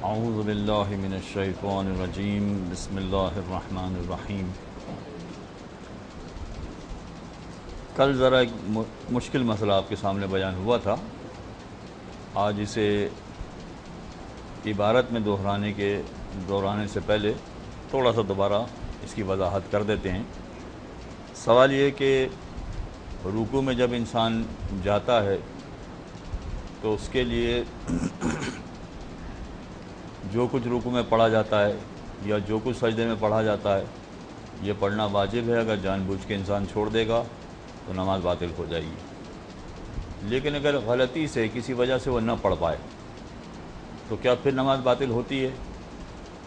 اعوذ باللہ من الشیطان الرجیم بسم اللہ الرحمن الرحیم۔ کل ذرا ایک مشکل مسئلہ آپ کے سامنے بیان ہوا تھا، آج اسے عبارت میں دہرانے سے پہلے تھوڑا سا دوبارہ اس کی وضاحت کر دیتے ہیں۔ سوال یہ کہ رکوع میں جب انسان جاتا ہے تو اس کے لیے جو کچھ رکوع میں پڑھا جاتا ہے یا جو کچھ سجدے میں پڑھا جاتا ہے یہ پڑھنا واجب ہے۔ اگر جان بوجھ کے انسان چھوڑ دے گا تو نماز باطل ہو جائے گی، لیکن اگر غلطی سے کسی وجہ سے وہ نہ پڑھ پائے تو کیا پھر نماز باطل ہوتی ہے؟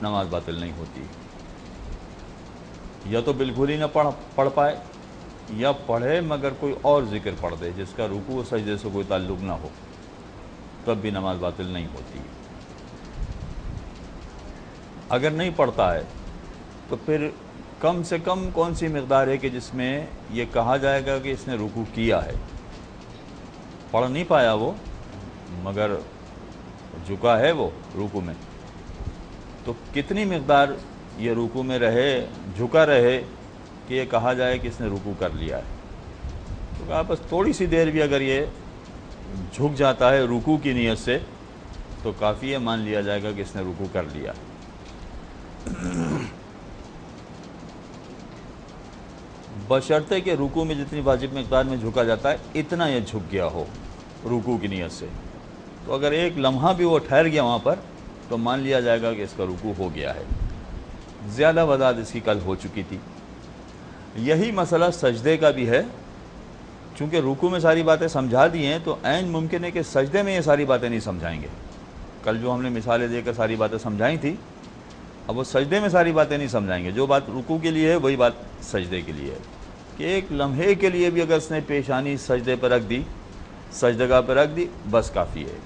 نماز باطل نہیں ہوتی، یا تو بالکل ہی نہ پڑھ پائے یا پڑھے مگر کوئی اور ذکر پڑھ دے جس کا رکوع و سجدے سے کوئی تعلق نہ ہو، تب بھی نماز باطل نہیں ہوتی۔ اگر نہیں پڑھتا ہے تو پھر کم سے کم کون سی مقدار ہے کہ جس میں یہ کہا جائے گا کہ اس نے رکوع کیا ہے؟ پڑھ نہیں پایا وہ مگر جھکا ہے وہ رکوع میں، تو کتنی مقدار یہ رکوع میں رہے، جھکا رہے کہ یہ کہا جائے کہ اس نے رکوع کر لیا ہے؟ تو کہا بس تھوڑی سی دیر بھی اگر یہ جھک جاتا ہے رکوع کی نیت سے تو کافی ہے، مان لیا جائے گا کہ اس نے رکوع کر لیا۔ بشرطے کہ رکوع میں جتنی واجب مقدار میں جھکا جاتا ہے اتنا یہ جھک گیا ہو رکوع کی نیت سے، تو اگر ایک لمحہ بھی وہ ٹھہر گیا وہاں پر تو مان لیا جائے گا کہ اس کا رکوع ہو گیا ہے۔ زیادہ وضاحت اس کی کل ہو چکی تھی۔ یہی مسئلہ سجدے کا بھی ہے، چونکہ رکوع میں ساری باتیں سمجھا دی ہیں تو عین ممکن ہے کہ سجدے میں یہ ساری باتیں نہیں سمجھائیں گے۔ کل جو ہم نے مثالیں دے کر ساری باتیں سمجھائیں تھی، اب وہ سجدے میں ساری باتیں نہیں سمجھائیں گے۔ جو بات رکوع کے لیے ہے وہی بات سجدے کے لیے ہے، کہ ایک لمحے کے لیے بھی اگر اس نے پیشانی سجدے پر رکھ دی، سجدگاہ پر رکھ دی، بس کافی ہے۔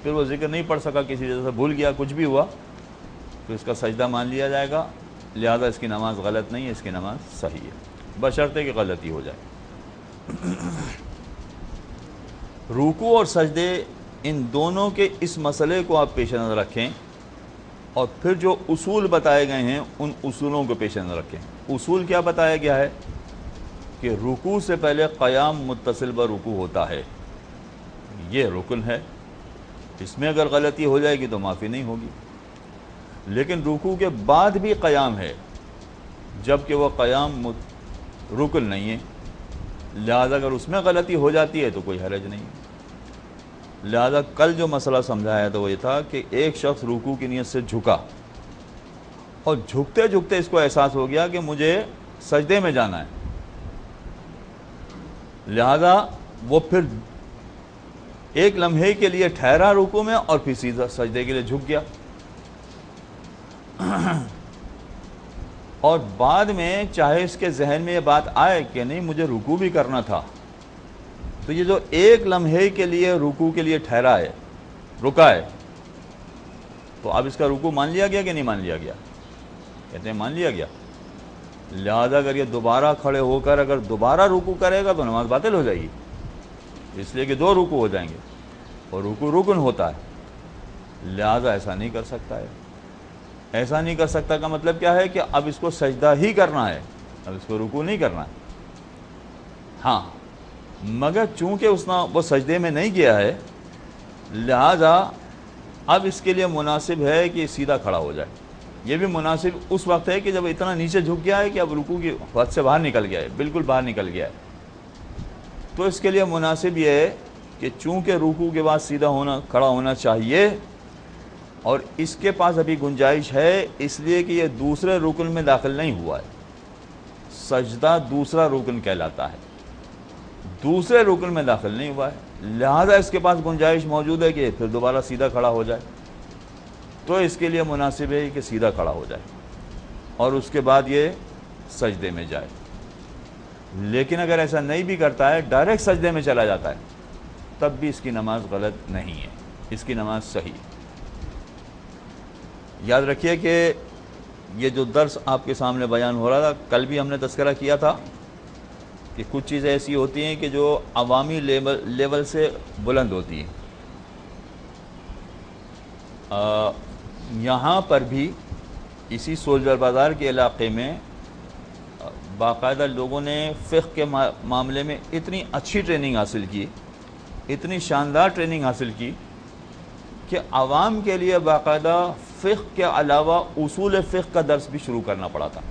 پھر وہ ذکر نہیں پڑھ سکا، کسی وجہ سے بھول گیا، کچھ بھی ہوا تو اس کا سجدہ مان لیا جائے گا، لہذا اس کی نماز غلط نہیں ہے، اس کی نماز صحیح ہے، بشرطے کہ غلطی ہو جائے۔ رکوع اور سجدے ان دونوں کے اس مسئلے کو آپ پیش نظر رکھیں، اور پھر جو اصول بتائے گئے ہیں ان اصولوں کو پیش نظر رکھیں۔ اصول کیا بتایا گیا ہے کہ رکوع سے پہلے قیام متصل برکوع ہوتا ہے، یہ رکن ہے، اس میں اگر غلطی ہو جائے گی تو معافی نہیں ہوگی۔ لیکن رکوع کے بعد بھی قیام ہے، جبکہ وہ قیام رکن نہیں ہے، لہذا اگر اس میں غلطی ہو جاتی ہے تو کوئی حرج نہیں ہے۔ لہذا کل جو مسئلہ سمجھایا تو وہ یہ تھا کہ ایک شخص رکوع کی نیت سے جھکا، اور جھکتے جھکتے اس کو احساس ہو گیا کہ مجھے سجدے میں جانا ہے، لہذا وہ پھر ایک لمحے کے لیے ٹھہرا رکوع میں اور پھر سیدھا سجدے کے لیے جھک گیا، اور بعد میں چاہے اس کے ذہن میں یہ بات آئے کہ نہیں مجھے رکوع بھی کرنا تھا، تو یہ جو ایک لمحے کے لیے رکوع کے لیے ٹھہرا ہے، رکا ہے، تو اب اس کا رکوع مان لیا گیا کہ نہیں مان لیا گیا؟ کہتے ہیں مان لیا گیا۔ لہذا اگر یہ دوبارہ کھڑے ہو کر اگر دوبارہ رکوع کرے گا تو نماز باطل ہو جائے گی، اس لیے کہ دو رکوع ہو جائیں گے، اور رکوع رکن ہوتا ہے، لہذا ایسا نہیں کر سکتا ہے۔ ایسا نہیں کر سکتا کا مطلب کیا ہے کہ اب اس کو سجدہ ہی کرنا ہے، اب اس کو رکوع نہیں کرنا ہے۔ ہاں مگر چونکہ وہ سجدے میں نہیں گیا ہے، لہذا اب اس کے لیے مناسب ہے کہ سیدھا کھڑا ہو جائے۔ یہ بھی مناسب اس وقت ہے کہ جب اتنا نیچے جھک گیا ہے کہ اب رکوع کی حد سے باہر نکل گیا ہے، بالکل باہر نکل گیا ہے، تو اس کے لیے مناسب یہ ہے کہ چونکہ رکوع کے بعد سیدھا کھڑا ہونا چاہیے، اور اس کے پاس ابھی گنجائش ہے، اس لیے کہ یہ دوسرے رکن میں داخل نہیں ہوا ہے، سجدہ دوسرا رکن کہلاتا ہے، دوسرے رکن میں داخل نہیں ہوا ہے، لہذا اس کے پاس گنجائش موجود ہے کہ پھر دوبارہ سیدھا کھڑا ہو جائے، تو اس کے لیے مناسب ہے کہ سیدھا کھڑا ہو جائے اور اس کے بعد یہ سجدے میں جائے۔ لیکن اگر ایسا نہیں بھی کرتا ہے، ڈائریکٹ سجدے میں چلا جاتا ہے، تب بھی اس کی نماز غلط نہیں ہے، اس کی نماز صحیح ہے۔ یاد رکھیے کہ یہ جو درس آپ کے سامنے بیان ہو رہا تھا، کل بھی ہم نے تذکرہ کیا تھا کہ کچھ چیزیں ایسی ہوتی ہیں کہ جو عوامی لیول سے بلند ہوتی ہیں۔ یہاں پر بھی اسی سولجر بازار کے علاقے میں باقاعدہ لوگوں نے فقہ کے معاملے میں اتنی اچھی ٹریننگ حاصل کی، اتنی شاندار ٹریننگ حاصل کی کہ عوام کے لیے باقاعدہ فقہ کے علاوہ اصول فقہ کا درس بھی شروع کرنا پڑا تھا،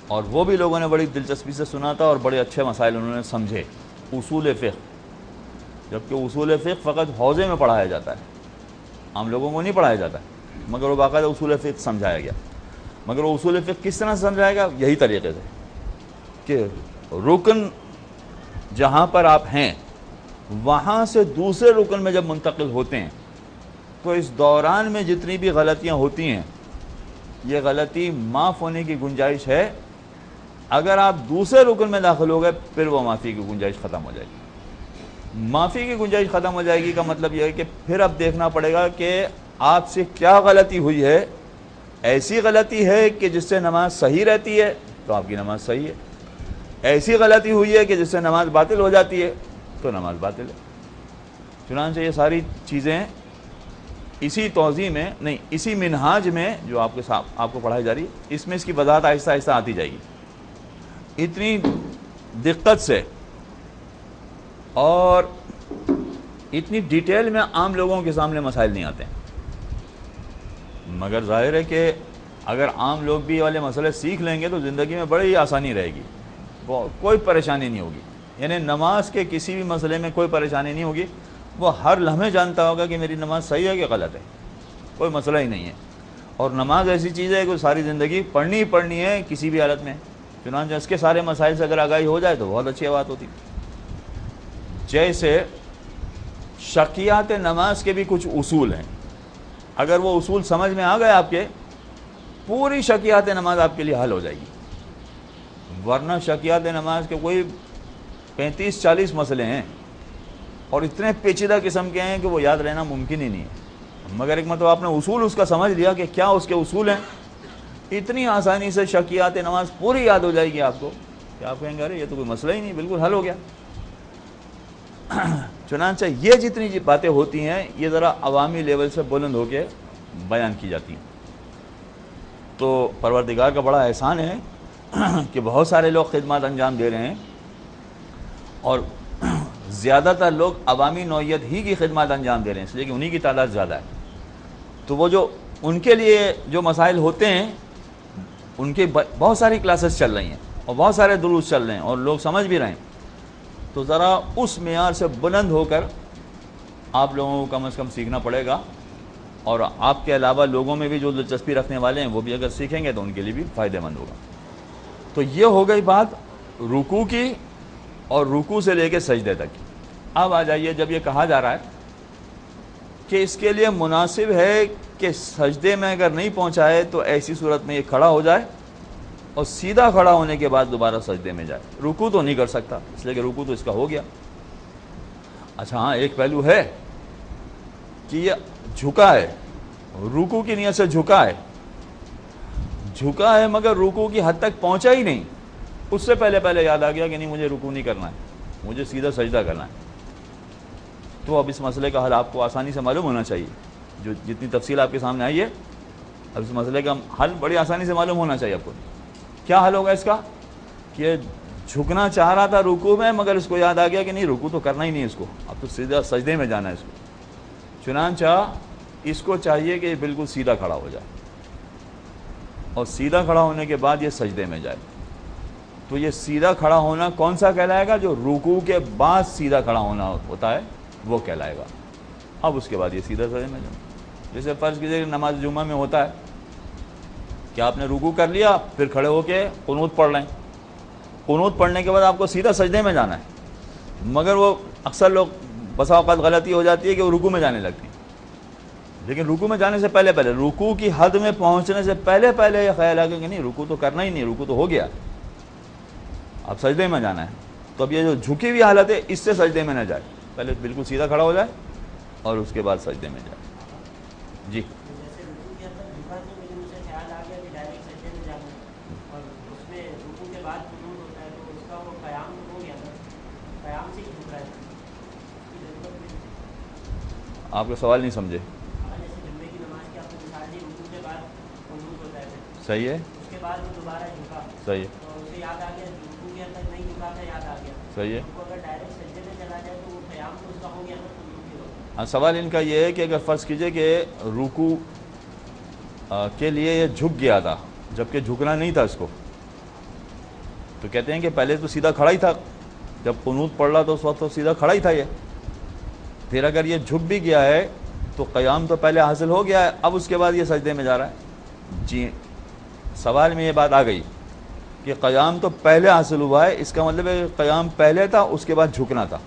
اور وہ بھی لوگوں نے بڑی دلچسپی سے سنا تھا اور بڑے اچھے مسائل انہوں نے سمجھے۔ اصول فقہ، جبکہ اصول فقہ فقط حوزے میں پڑھایا جاتا ہے، عام لوگوں کو نہیں پڑھایا جاتا، مگر وہ باقاعدہ اصول فقہ سمجھایا گیا۔ مگر وہ اصول فقہ کس طرح سمجھائے گا؟ یہی طریقے سے کہ رکن جہاں پر آپ ہیں وہاں سے دوسرے رکن میں جب منتقل ہوتے ہیں تو اس دوران میں جتنی بھی غلطیاں ہوتی ہیں یہ غلطی معاف ہونے کی گنجائش ہے۔ اگر آپ دوسرے رکن میں داخل ہو گئے پھر وہ معافی کی گنجائش ختم ہو جائے گی۔ معافی کی گنجائش ختم ہو جائے گی کا مطلب یہ ہے کہ پھر اب دیکھنا پڑے گا کہ آپ سے کیا غلطی ہوئی ہے۔ ایسی غلطی ہے کہ جس سے نماز صحیح رہتی ہے تو آپ کی نماز صحیح ہے، ایسی غلطی ہوئی ہے کہ جس سے نماز باطل ہو جاتی ہے تو نماز باطل ہے۔ چنانچہ یہ ساری چیزیں اسی توضیح میں نہیں، اسی منہاج میں جو آپ کے ساتھ آپ کو پڑھائی جا رہی ہے، اس میں اس کی وضاحت آہستہ آہستہ آتی جائے گی۔ اتنی دقت سے اور اتنی ڈیٹیل میں عام لوگوں کے سامنے مسائل نہیں آتے ہیں، مگر ظاہر ہے کہ اگر عام لوگ بھی یہ والے مسئلے سیکھ لیں گے تو زندگی میں بڑی آسانی رہے گی، کوئی پریشانی نہیں ہوگی۔ یعنی نماز کے کسی بھی مسئلے میں کوئی پریشانی نہیں ہوگی، وہ ہر لمحے جانتا ہوگا کہ میری نماز صحیح ہے کہ غلط ہے، کوئی مسئلہ ہی نہیں ہے۔ اور نماز ایسی چیز ہے کہ ساری زندگی پڑھنی ہی پڑھنی ہے کسی بھی حالت میں، چنانچہ اس کے سارے مسائل سے اگر آگاہی ہو جائے تو بہت اچھی بات ہوتی۔ جیسے شکیات نماز کے بھی کچھ اصول ہیں، اگر وہ اصول سمجھ میں آ گئے آپ کے، پوری شکیات نماز آپ کے لیے حل ہو جائے گی۔ ورنہ شکیات نماز کے کوئی 35-40 مسئلے ہیں اور اتنے پیچیدہ قسم کے ہیں کہ وہ یاد رہنا ممکن ہی نہیں ہے۔ مگر ایک مرتبہ آپ نے اصول اس کا سمجھ لیا کہ کیا اس کے اصول ہیں، اتنی آسانی سے شکیات نماز پوری یاد ہو جائے گی آپ کو کہ آپ کہیں گے ارے یہ تو کوئی مسئلہ ہی نہیں، بالکل حل ہو گیا۔ چنانچہ یہ جتنی باتیں ہوتی ہیں یہ ذرا عوامی لیول سے بلند ہو کے بیان کی جاتی ہیں۔ تو پروردگار کا بڑا احسان ہے کہ بہت سارے لوگ خدمات انجام دے رہے ہیں، اور زیادہ تر لوگ عوامی نوعیت ہی کی خدمات انجام دے رہے ہیں، اس لیے کہ انہی کی تعداد زیادہ ہے۔ تو وہ جو ان کے لیے جو مسائل ہوتے ہیں ان کے بہت ساری کلاسز چل رہی ہیں اور بہت سارے دروس چل رہے ہیں اور لوگ سمجھ بھی رہے ہیں، تو ذرا اس معیار سے بلند ہو کر آپ لوگوں کو کم از کم سیکھنا پڑے گا، اور آپ کے علاوہ لوگوں میں بھی جو دلچسپی رکھنے والے ہیں وہ بھی اگر سیکھیں گے تو ان کے لیے بھی فائدہ مند ہوگا۔ تو یہ ہو گئی بات رکوع کی اور رکوع سے لے کے سجدے تک۔ اب آ جائیے، جب یہ کہا جا رہا ہے کہ اس کے لیے مناسب ہے کہ سجدے میں اگر نہیں پہنچائے تو ایسی صورت میں یہ کھڑا ہو جائے اور سیدھا کھڑا ہونے کے بعد دوبارہ سجدے میں جائے۔ رکوع تو نہیں کر سکتا، اس لیے کہ رکوع تو اس کا ہو گیا۔ اچھا ہاں، ایک پہلو ہے کہ یہ جھکا ہے، رکوع کی نیت سے جھکا ہے مگر رکوع کی حد تک پہنچا ہی نہیں، اس سے پہلے یاد آ گیا کہ نہیں مجھے رکوع نہیں کرنا ہے، مجھے سیدھا سجدہ کرنا ہے۔ تو اب اس مسئلے کا حل آپ کو آسانی سے معلوم ہونا چاہیے، جو جتنی تفصیل آپ کے سامنے آئی ہے اب اس مسئلے کا حل بڑی آسانی سے معلوم ہونا چاہیے آپ کو۔ کیا حل ہوگا اس کا؟ کہ جھکنا چاہ رہا تھا رکوع میں مگر اس کو یاد آ گیا کہ نہیں رکوع تو کرنا ہی نہیں اس کو، اب تو سیدھا سجدے میں جانا ہے اس کو۔ چنانچہ اس کو چاہیے کہ بالکل سیدھا کھڑا ہو جائے اور سیدھا کھڑا ہونے کے بعد یہ سجدے میں جائے۔ تو یہ سیدھا کھڑا ہونا کون سا کہلائے گا؟ جو رکوع کے بعد سیدھا کھڑا ہونا ہوتا ہے وہ کہلائے گا۔ اب اس کے بعد یہ سیدھا سجدے میں جائے۔ جیسے فرض کیجیے کہ نماز جمعہ میں ہوتا ہے کہ آپ نے رکوع کر لیا پھر کھڑے ہو کے قنوت پڑھ لیں، قنوت پڑھنے کے بعد آپ کو سیدھا سجدے میں جانا ہے، مگر وہ اکثر لوگ بسا اوقات غلطی ہو جاتی ہے کہ وہ رکوع میں جانے لگتے ہیں، لیکن رکوع میں جانے سے پہلے رکوع کی حد میں پہنچنے سے پہلے یہ خیال آ گیا کہ نہیں رکوع تو کرنا ہی نہیں، رکوع تو ہو گیا، اب سجدے میں جانا ہے۔ تو اب یہ جو جھکی ہوئی حالت ہے اس سے سجدے میں نہ جائے، پہلے بالکل سیدھا کھڑا ہو جائے اور اس کے بعد سجدے میں جائے۔ جی آپ کا سوال نہیں سمجھے۔ بعد قنوت ہوتا ہے، صحیح ہے، اس کے بعد وہ دوبارہ جھکا صحیح ہے، تو اسے یاد آ گیا رکوع کے اندر نہیں جھکا تھا، یاد آ گیا، صحیح ہے۔ وہ اگر ڈائریکٹ سجدے میں چلا جائے تو وہ قیام تو اس کا ہو گیا نا قنوت کے وقت۔ ہاں، سوال ان کا یہ ہے کہ اگر فرض کیجئے کہ رکوع کے لیے یہ جھک گیا تھا جبکہ جھکنا نہیں تھا اس کو، تو کہتے ہیں کہ پہلے تو سیدھا کھڑا ہی تھا، جب قنوت پڑھ رہا تو اس وقت تو سیدھا کھڑا ہی تھا یہ، پھر اگر یہ جھک بھی گیا ہے تو قیام تو پہلے حاصل ہو گیا ہے، اب اس کے بعد یہ سجدے میں جا رہا ہے۔ جی، سوال میں یہ بات آ گئی کہ قیام تو پہلے حاصل ہوا ہے، اس کا مطلب ہے کہ قیام پہلے تھا، اس کے بعد جھکنا تھا،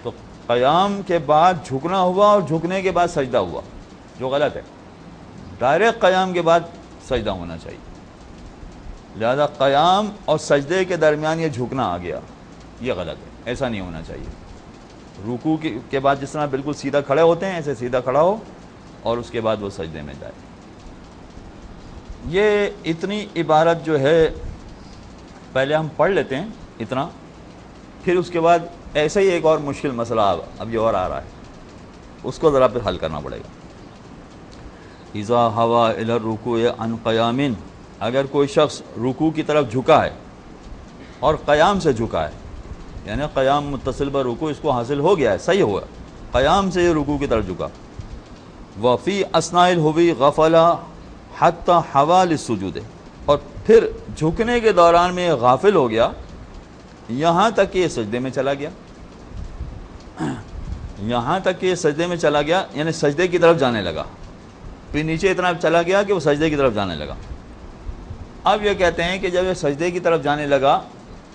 تو قیام کے بعد جھکنا ہوا اور جھکنے کے بعد سجدہ ہوا، جو غلط ہے۔ ڈائریکٹ قیام کے بعد سجدہ ہونا چاہیے، لہذا قیام اور سجدے کے درمیان یہ جھکنا آ گیا، یہ غلط ہے، ایسا نہیں ہونا چاہیے۔ رکوع کے بعد جس طرح بالکل سیدھا کھڑے ہوتے ہیں ایسے سیدھا کھڑا ہو اور اس کے بعد وہ سجدے میں جائے۔ یہ اتنی عبارت جو ہے پہلے ہم پڑھ لیتے ہیں اتنا، پھر اس کے بعد ایسے ہی ایک اور مشکل مسئلہ اب یہ اور آ رہا ہے، اس کو ذرا پھر حل کرنا پڑے گا۔ اذا ہوا الی الرکوع عن قیام، اگر کوئی شخص رکوع کی طرف جھکا ہے اور قیام سے جھکا ہے، یعنی قیام متصل بر رکوع اس کو حاصل ہو گیا ہے، صحیح ہوا، قیام سے یہ رکوع کی طرف جھکا، وفی اثناء الہوی غفل حتی حوا للسجود، اور پھر جھکنے کے دوران میں یہ غافل ہو گیا یہاں تک کہ یہ سجدے میں چلا گیا، یہاں تک کہ یہ سجدے میں چلا گیا، یعنی سجدے کی طرف جانے لگا، پھر نیچے اتنا چلا گیا کہ وہ سجدے کی طرف جانے لگا۔ اب یہ کہتے ہیں کہ جب یہ سجدے کی طرف جانے لگا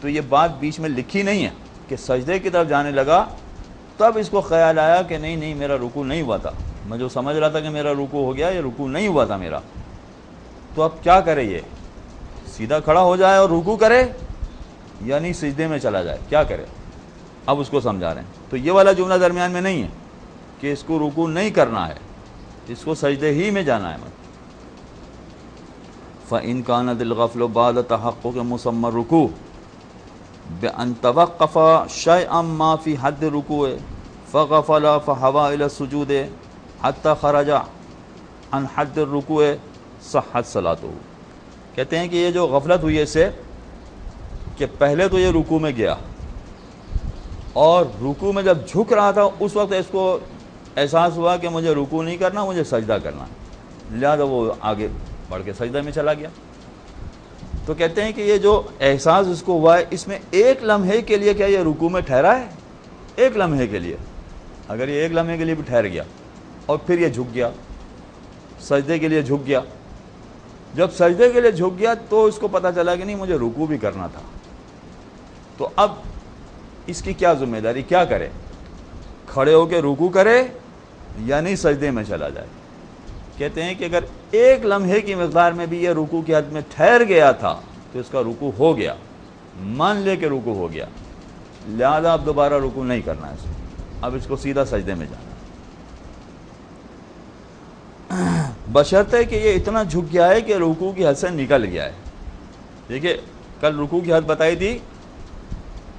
تو یہ بات بیچ میں لکھی نہیں ہے کہ سجدے کی طرف جانے لگا، تب اس کو خیال آیا کہ نہیں نہیں میرا رکوع نہیں ہوا تھا، میں جو سمجھ رہا تھا کہ میرا رکوع ہو گیا، یہ رکوع نہیں ہوا تھا میرا، تو اب کیا کرے؟ یہ سیدھا کھڑا ہو جائے اور رکوع کرے یا نہیں سجدے میں چلا جائے، کیا کرے؟ اب اس کو سمجھا رہے ہیں۔ تو یہ والا جملہ درمیان میں نہیں ہے کہ اس کو رکوع نہیں کرنا ہے، اس کو سجدے ہی میں جانا ہے۔ فَإِنْ كَانَتِ الْغَفْلُ بَعْدَ تَحَقُّقِ مُسَمَّى الرُّكُوعِ بِأَنْ تَوَقَّفَ شَيْئًا مَا فِي حَدِّ الرُّكُوعِ فَغَفَلَ فَهَوَى إِلَى السُّجُودِ حَتَّى خَرَجَ عَنْ حَدِّ الرُّكُوعِ صَحَّتْ صَلَاتُهُ۔ کہتے ہیں کہ یہ جو غفلت ہوئی ہے اس سے کہ پہلے تو یہ رکوع میں گیا اور رکوع میں جب جھک رہا تھا اس وقت اس کو احساس ہوا کہ مجھے رکوع نہیں کرنا، مجھے سجدہ کرنا، لہذا وہ آگے بڑھ کے سجدہ میں چلا گیا۔ تو کہتے ہیں کہ یہ جو احساس اس کو ہوا ہے اس میں ایک لمحے کے لیے کیا یہ رکوع میں ٹھہرا ہے؟ ایک لمحے کے لیے، اگر یہ ایک لمحے کے لیے بھی ٹھہر گیا اور پھر یہ جھک گیا، سجدے کے لیے جھک گیا، جب سجدے کے لیے جھک گیا تو اس کو پتہ چلا کہ نہیں مجھے رکوع بھی کرنا تھا، تو اب اس کی کیا ذمہ داری، کیا کرے؟ کھڑے ہو کے رکوع کرے یا نہیں سجدے میں چلا جائے؟ کہتے ہیں کہ اگر ایک لمحے کی مقدار میں بھی یہ رکوع کی حد میں ٹھہر گیا تھا تو اس کا رکوع ہو گیا، مان لے کہ رکوع ہو گیا، لہذا اب دوبارہ رکوع نہیں کرنا ہے اس کو، اب اس کو سیدھا سجدے میں جانا ہے، بشرطے کہ یہ اتنا جھک گیا ہے کہ رکوع کی حد سے نکل گیا ہے۔ دیکھیے کل رکوع کی حد بتائی تھی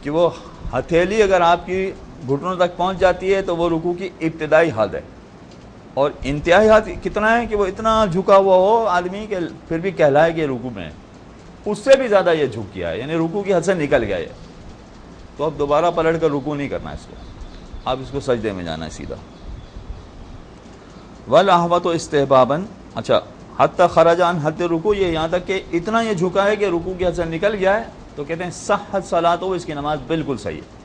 کہ وہ ہتھیلی اگر آپ کی گھٹنوں تک پہنچ جاتی ہے تو وہ رکوع کی ابتدائی حد ہے، اور انتہائی حد کتنا ہے کہ وہ اتنا جھکا ہوا ہو آدمی کہ پھر بھی کہلائے کہ رکوع میں، اس سے بھی زیادہ یہ جھک گیا ہے، یعنی رکوع کی حد سے نکل گیا ہے، تو اب دوبارہ پلٹ کر رکوع نہیں کرنا ہے اس کو، اب اس کو سجدے میں جانا ہے سیدھا۔ وَالْأَحْوَطُ اسْتِحْبَابًا، اچھا حتی خرج عن حد رکوع، یہ یہاں تک کہ اتنا یہ جھکا ہے کہ رکوع کی حد سے نکل گیا ہے، تو کہتے ہیں صحت صلاتہ، اس کی نماز بالکل صحیح ہے،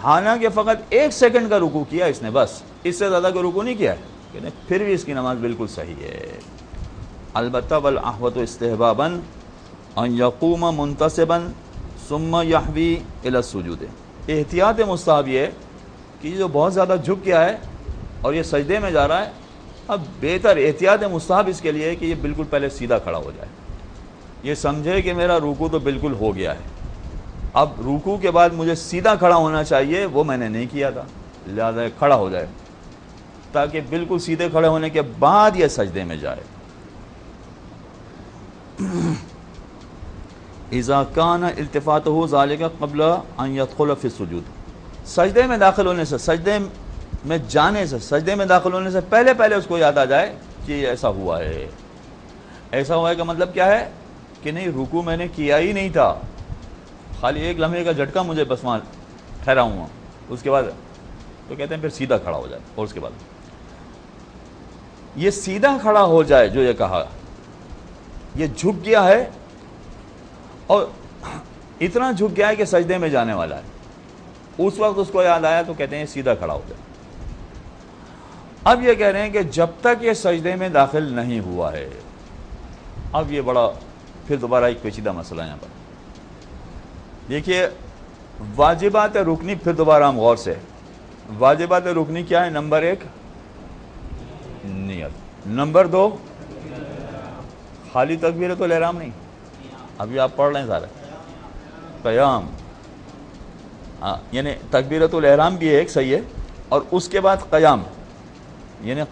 حالانکہ فقط 1 سیکنڈ کا رکوع کیا اس نے، بس اس سے زیادہ کا رکوع نہیں کیا ہے، کہتے ہیں پھر بھی اس کی نماز بالکل صحیح ہے۔ البتہ وَالْأَحْوَطُ اسْتِحْبَابًا ان یقوم منتصبا ثم یحوی الی السجود، احتیاط مستحب یہ ہے کہ جو بہت زیادہ جھک گیا ہے اور یہ سجدے میں جا رہا ہے، اب بہتر احتیاط مستحب اس کے لیے ہے کہ یہ بالکل پہلے سیدھا کھڑا ہو جائے، یہ سمجھے کہ میرا رکوع تو بالکل ہو گیا ہے، اب رکوع کے بعد مجھے سیدھا کھڑا ہونا چاہیے، وہ میں نے نہیں کیا تھا، لہذا کھڑا ہو جائے تاکہ بالکل سیدھے کھڑے ہونے کے بعد یہ سجدے میں جائے۔ اذا کان التفاتہ ذالک قبل ان یدخل فی السجود، سجدے میں داخل ہونے سے، سجدے میں جانے سے، سجدے میں داخل ہونے سے پہلے اس کو یاد آ جائے کہ ایسا ہوا ہے. ایسا ہوا ہے کا مطلب کیا ہے کہ نہیں رکوع میں نے کیا ہی نہیں تھا, خالی ایک لمحے کا جھٹکا مجھے بس وہاں ٹھہرا ہوا, اس کے بعد تو کہتے ہیں پھر سیدھا کھڑا ہو جائے. اور اس کے بعد یہ سیدھا کھڑا ہو جائے, جو یہ کہا یہ جھک گیا ہے اور اتنا جھک گیا ہے کہ سجدے میں جانے والا ہے, اس وقت اس کو یاد آیا تو کہتے ہیں سیدھا کھڑا ہو جائے. اب یہ کہہ رہے ہیں کہ جب تک یہ سجدے میں داخل نہیں ہوا ہے, اب یہ بڑا پھر دوبارہ ایک پیچیدہ مسئلہ ہے یہاں پر. دیکھیے واجبات رکنی, پھر دوبارہ ہم غور سے, واجبات رکنی کیا ہے؟ نمبر 1 نیت, نمبر 2 خالی تکبیرۃ الاحرام نہیں, ابھی آپ پڑھ رہے ہیں سارے قیام, یعنی تکبیرۃ الاحرام بھی ایک صحیح ہے, اور اس کے بعد قیام, یعنی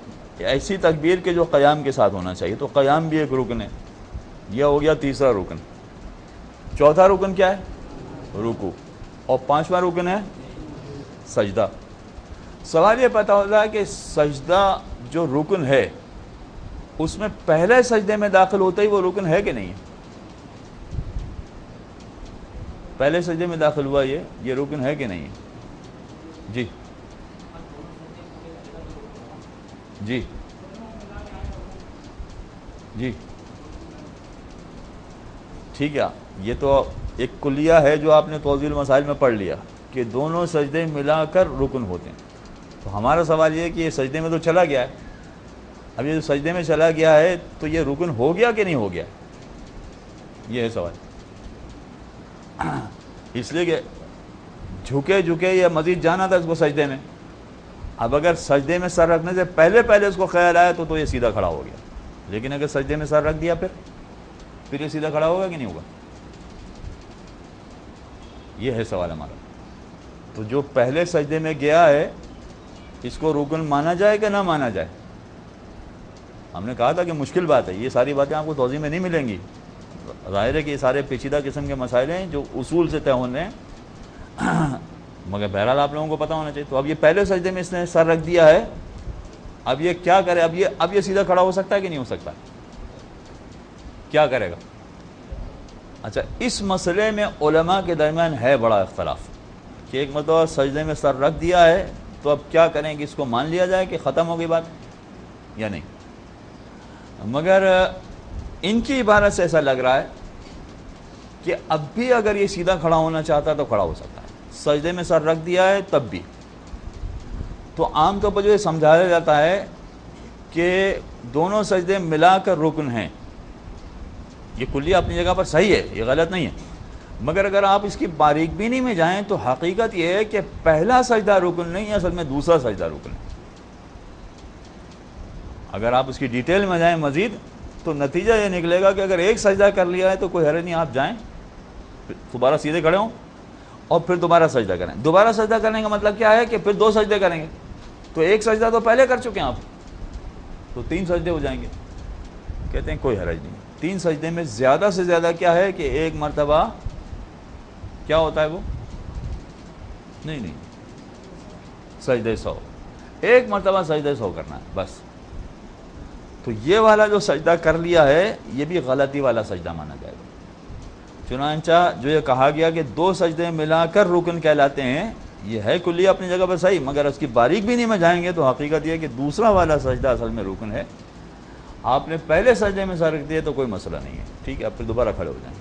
ایسی تکبیر کے جو قیام کے ساتھ ہونا چاہیے, تو قیام بھی ایک رکن ہے. یہ ہو گیا تیسرا رکن. چوتھا رکن کیا ہے؟ رکوع. اور پانچواں رکن ہے سجدہ. سوال یہ پتہ ہوتا ہے کہ سجدہ جو رکن ہے اس میں پہلے سجدے میں داخل ہوتا ہی وہ رکن ہے کہ نہیں ہے؟ پہلے سجدے میں داخل ہوا یہ رکن ہے کہ نہیں ہے؟ جی جی جی ٹھیک ہے, یہ تو ایک کلیہ ہے جو آپ نے توضیح المسائل میں پڑھ لیا کہ دونوں سجدے ملا کر رکن ہوتے ہیں. تو ہمارا سوال یہ ہے کہ یہ سجدے میں تو چلا گیا ہے, اب یہ جو سجدے میں چلا گیا ہے تو یہ رکن ہو گیا کہ نہیں ہو گیا, یہ ہے سوال. اس لیے کہ جھکے یہ مزید جانا تھا اس کو سجدے میں. اب اگر سجدے میں سر رکھنے سے پہلے اس کو خیال آیا تو یہ سیدھا کھڑا ہو گیا, لیکن اگر سجدے میں سر رکھ دیا پھر یہ سیدھا کھڑا ہوگا کہ نہیں ہوگا, یہ ہے سوال ہمارا. تو جو پہلے سجدے میں گیا ہے اس کو رکن مانا جائے کہ نہ مانا جائے؟ ہم نے کہا تھا کہ مشکل بات ہے, یہ ساری باتیں آپ کو توضیح میں نہیں ملیں گی. ظاہر ہے کہ یہ سارے پیچیدہ قسم کے مسائل ہیں جو اصول سے طے ہونے ہیں, مگر بہرحال آپ لوگوں کو پتہ ہونا چاہیے. تو اب یہ پہلے سجدے میں اس نے سر رکھ دیا ہے, اب یہ کیا کرے؟ اب یہ سیدھا کھڑا ہو سکتا ہے کہ نہیں ہو سکتا؟ کیا کرے گا؟ اچھا, اس مسئلے میں علماء کے درمیان ہے بڑا اختلاف کہ ایک مرتبہ سجدے میں سر رکھ دیا ہے تو اب کیا کریں کہ اس کو مان لیا جائے کہ ختم ہو گئی بات یا نہیں. مگر ان کی عبارت سے ایسا لگ رہا ہے کہ اب بھی اگر یہ سیدھا کھڑا ہونا چاہتا ہے تو کھڑا ہو سکتا ہے. سجدے میں سر رکھ دیا ہے تب بھی. تو عام طور پر جو یہ سمجھایا جاتا ہے کہ دونوں سجدے ملا کر رکن ہیں, یہ کلیہ اپنی جگہ پر صحیح ہے, یہ غلط نہیں ہے. مگر اگر آپ اس کی باریک بینی میں جائیں تو حقیقت یہ ہے کہ پہلا سجدہ رکن نہیں, اصل میں دوسرا سجدہ رکن ہے. اگر آپ اس کی ڈیٹیل میں جائیں مزید تو نتیجہ یہ نکلے گا کہ اگر ایک سجدہ کر لیا ہے تو کوئی حرج نہیں, آپ جائیں دوبارہ سیدھے کھڑے ہوں اور پھر دوبارہ سجدہ کریں. دوبارہ سجدہ کرنے کا مطلب کیا ہے کہ پھر 2 سجدے کریں گے, تو ایک سجدہ تو پہلے کر چکے ہیں آپ, تو 3 سجدے ہو جائیں گے. کہتے ہیں کوئی حرج نہیں. 3 سجدے میں زیادہ سے زیادہ کیا ہے کہ ایک مرتبہ کیا ہوتا ہے وہ نہیں سجدہ 100, ایک مرتبہ سجدہ 100 کرنا ہے بس. تو یہ والا جو سجدہ کر لیا ہے یہ بھی غلطی والا سجدہ مانا جائے گا. چنانچہ جو یہ کہا گیا کہ 2 سجدے ملا کر رکن کہلاتے ہیں, یہ ہے کلیہ اپنی جگہ پر صحیح, مگر اس کی باریک بھی نہیں میں جائیں گے تو حقیقت یہ ہے کہ دوسرا والا سجدہ اصل میں رکن ہے. آپ نے پہلے سجدے میں سر رکھ دیا تو کوئی مسئلہ نہیں ہے, ٹھیک ہے, اب پھر دوبارہ کھڑے ہو جائیں.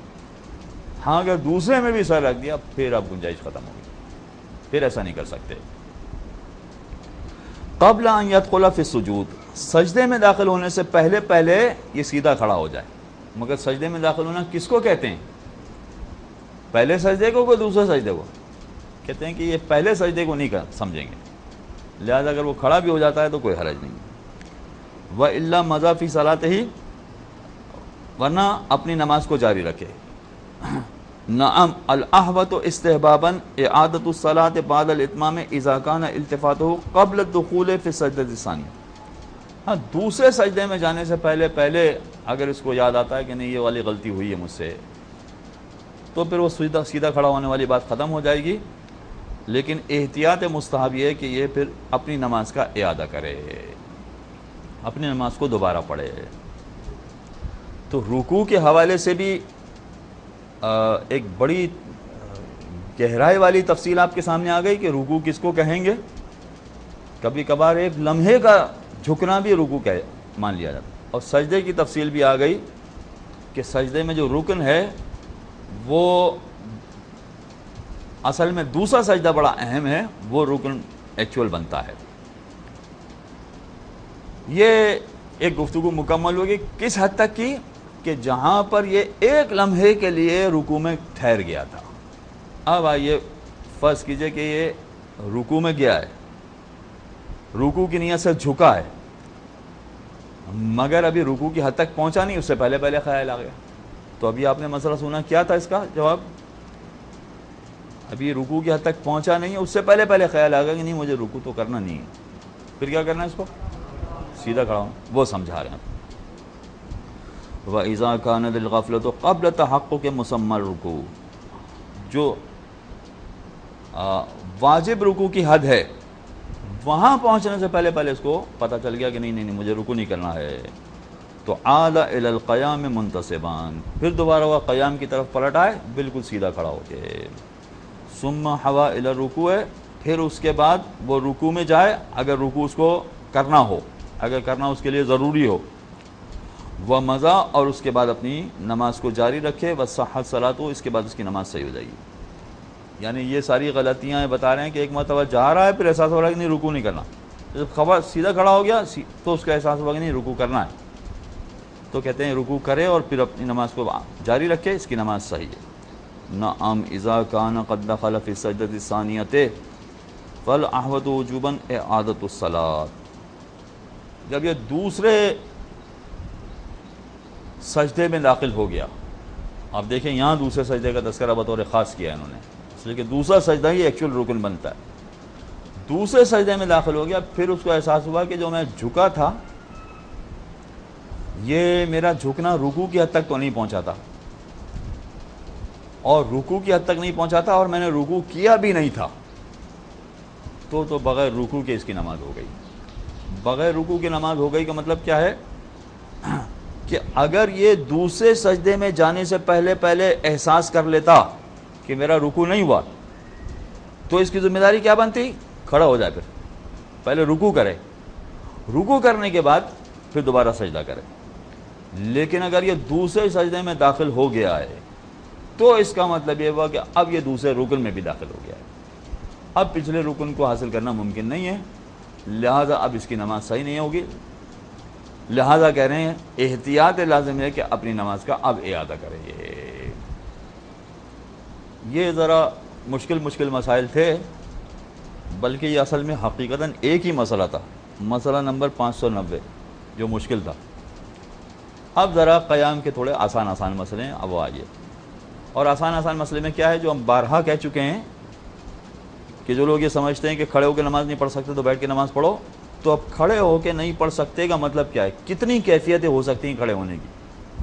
ہاں اگر دوسرے میں بھی سر رکھ دیا پھر اب گنجائش ختم ہوگی, پھر ایسا نہیں کر سکتے. قبل ان يدخل فی السجود, سجدے میں داخل ہونے سے پہلے یہ سیدھا کھڑا ہو جائے. مگر سجدے میں داخل ہونا کس کو کہتے ہیں؟ پہلے سجدے کو کہ دوسرے سجدے کو؟ کہتے ہیں کہ یہ پہلے سجدے کو نہیں سمجھیں گے, لہذا اگر وہ کھڑا بھی ہو جاتا ہے تو کوئی حرج نہیں. وَإِلَّا مَضَى فِي صَلَاتِهِ, ورنہ اپنی نماز کو جاری رکھے. نعم الاحوط استحباباً اعادۃ الصلاۃ بعد الاتمام اذا کان التفاتہ قبل الدخول فی السجدۃ الثانیہ. ہاں, دوسرے سجدے میں جانے سے پہلے اگر اس کو یاد آتا ہے کہ نہیں یہ والی غلطی ہوئی ہے مجھ سے, تو پھر وہ سیدھا کھڑا ہونے والی بات ختم ہو جائے گی. لیکن احتیاط مستحب یہ ہے کہ یہ پھر اپنی نماز کا اعادہ کرے. اپنی نماز کو دوبارہ پڑھے۔ تو رکوع کے حوالے سے بھی ایک بڑی گہرائی والی تفصیل آپ کے سامنے آ گئی کہ رکوع کس کو کہیں گے۔ کبھی کبھار ایک لمحے کا جھکنا بھی رکوع مان لیا جاتا ہے۔ اور سجدے کی تفصیل بھی آ گئی کہ سجدے میں جو رکن ہے وہ اصل میں دوسرا سجدہ بڑا اہم ہے، وہ رکن ایکچول بنتا ہے۔ یہ ایک گفتگو مکمل ہوگی کس حد تک کی کہ جہاں پر یہ ایک لمحے کے لیے رکوع میں ٹھہر گیا تھا۔ اب آئیے فرض کیجئے کہ یہ رکوع میں گیا ہے، رکوع کی نیت سے جھکا ہے، مگر ابھی رکوع کی حد تک پہنچا نہیں، اس سے پہلے خیال آ گیا۔ تو ابھی آپ نے مسئلہ سنا، کیا تھا اس کا جواب؟ ابھی رکوع کی حد تک پہنچا نہیں ہے، اس سے پہلے خیال آ گیا کہ نہیں مجھے رکوع تو کرنا نہیں ہے، پھر کیا کرنا ہے؟ اس کو سیدھا کھڑا ہوں، وہ سمجھا رہے ہیں۔ وَإِذَا كَانَتِ الْغَفْلَةُ قَبْلَ تَحَقُّقِ مُسَمَّى الرُّكُوعِ، جو واجب رکوع کی حد ہے وہاں پہنچنے سے پہلے اس کو پتہ چل گیا کہ نہیں مجھے رکوع نہیں کرنا ہے، تو عاد الی القیام منتصبان، پھر دوبارہ وہ قیام کی طرف پلٹ آئے بالکل سیدھا کھڑا ہو کے، ثم حوا الی الرکوع، پھر اس کے بعد وہ رکوع میں جائے اگر رکوع اس کو کرنا ہو، اگر کرنا اس کے لیے ضروری ہو، وہ مزہ، اور اس کے بعد اپنی نماز کو جاری رکھے، وصحت صلاتہ، اس کے بعد اس کی نماز صحیح ہو جائے گی۔ یعنی یہ ساری غلطیاں بتا رہے ہیں کہ ایک مرتبہ جا رہا ہے پھر احساس ہو رہا ہے کہ نہیں رکوع نہیں کرنا، جب خبر سیدھا کھڑا ہو گیا تو اس کا احساس ہوا کہ نہیں رکوع کرنا ہے، تو کہتے ہیں رکوع کرے اور پھر اپنی نماز کو جاری رکھے، اس کی نماز صحیح ہے۔ نعم اذا کان قد دخل فی السجدۃ الثانیۃ فالاحوط وجوبا اعادۃ الصلاۃ، جب یہ دوسرے سجدے میں داخل ہو گیا، آپ دیکھیں یہاں دوسرے سجدے کا تذکرہ بطور خاص کیا ہے انہوں نے، اس لیے کہ دوسرا سجدہ ہی ایکچول رکن بنتا ہے۔ دوسرے سجدے میں داخل ہو گیا، پھر اس کو احساس ہوا کہ جو میں جھکا تھا یہ میرا جھکنا رکوع کی حد تک تو نہیں پہنچا تھا، اور رکوع کی حد تک نہیں پہنچا تھا اور میں نے رکوع کیا بھی نہیں تھا، تو بغیر رکوع کے اس کی نماز ہو گئی۔ بغیر رکوع کی نماز ہو گئی کا مطلب کیا ہے کہ اگر یہ دوسرے سجدے میں جانے سے پہلے احساس کر لیتا کہ میرا رکوع نہیں ہوا، تو اس کی ذمہ داری کیا بنتی؟ کھڑا ہو جائے، پھر پہلے رکوع کرے، رکوع کرنے کے بعد پھر دوبارہ سجدہ کرے۔ لیکن اگر یہ دوسرے سجدے میں داخل ہو گیا ہے تو اس کا مطلب یہ ہوا کہ اب یہ دوسرے رکن میں بھی داخل ہو گیا ہے، اب پچھلے رکن کو حاصل کرنا ممکن نہیں ہے، لہٰذا اب اس کی نماز صحیح نہیں ہوگی۔ لہٰذا کہہ رہے ہیں احتیاط لازم ہے کہ اپنی نماز کا اب اعادہ کرے۔ یہ ذرا مشکل مسائل تھے، بلکہ یہ اصل میں حقیقتاً ایک ہی مسئلہ تھا، مسئلہ نمبر 590 جو مشکل تھا۔ اب ذرا قیام کے تھوڑے آسان مسئلے ہیں، اب وہ آئیے۔ اور آسان مسئلے میں کیا ہے جو ہم بارہا کہہ چکے ہیں کہ جو لوگ یہ سمجھتے ہیں کہ کھڑے ہو کے نماز نہیں پڑھ سکتے تو بیٹھ کے نماز پڑھو، تو اب کھڑے ہو کے نہیں پڑھ سکتے کا مطلب کیا ہے؟ کتنی کیفیتیں ہو سکتی ہیں کھڑے ہونے کی،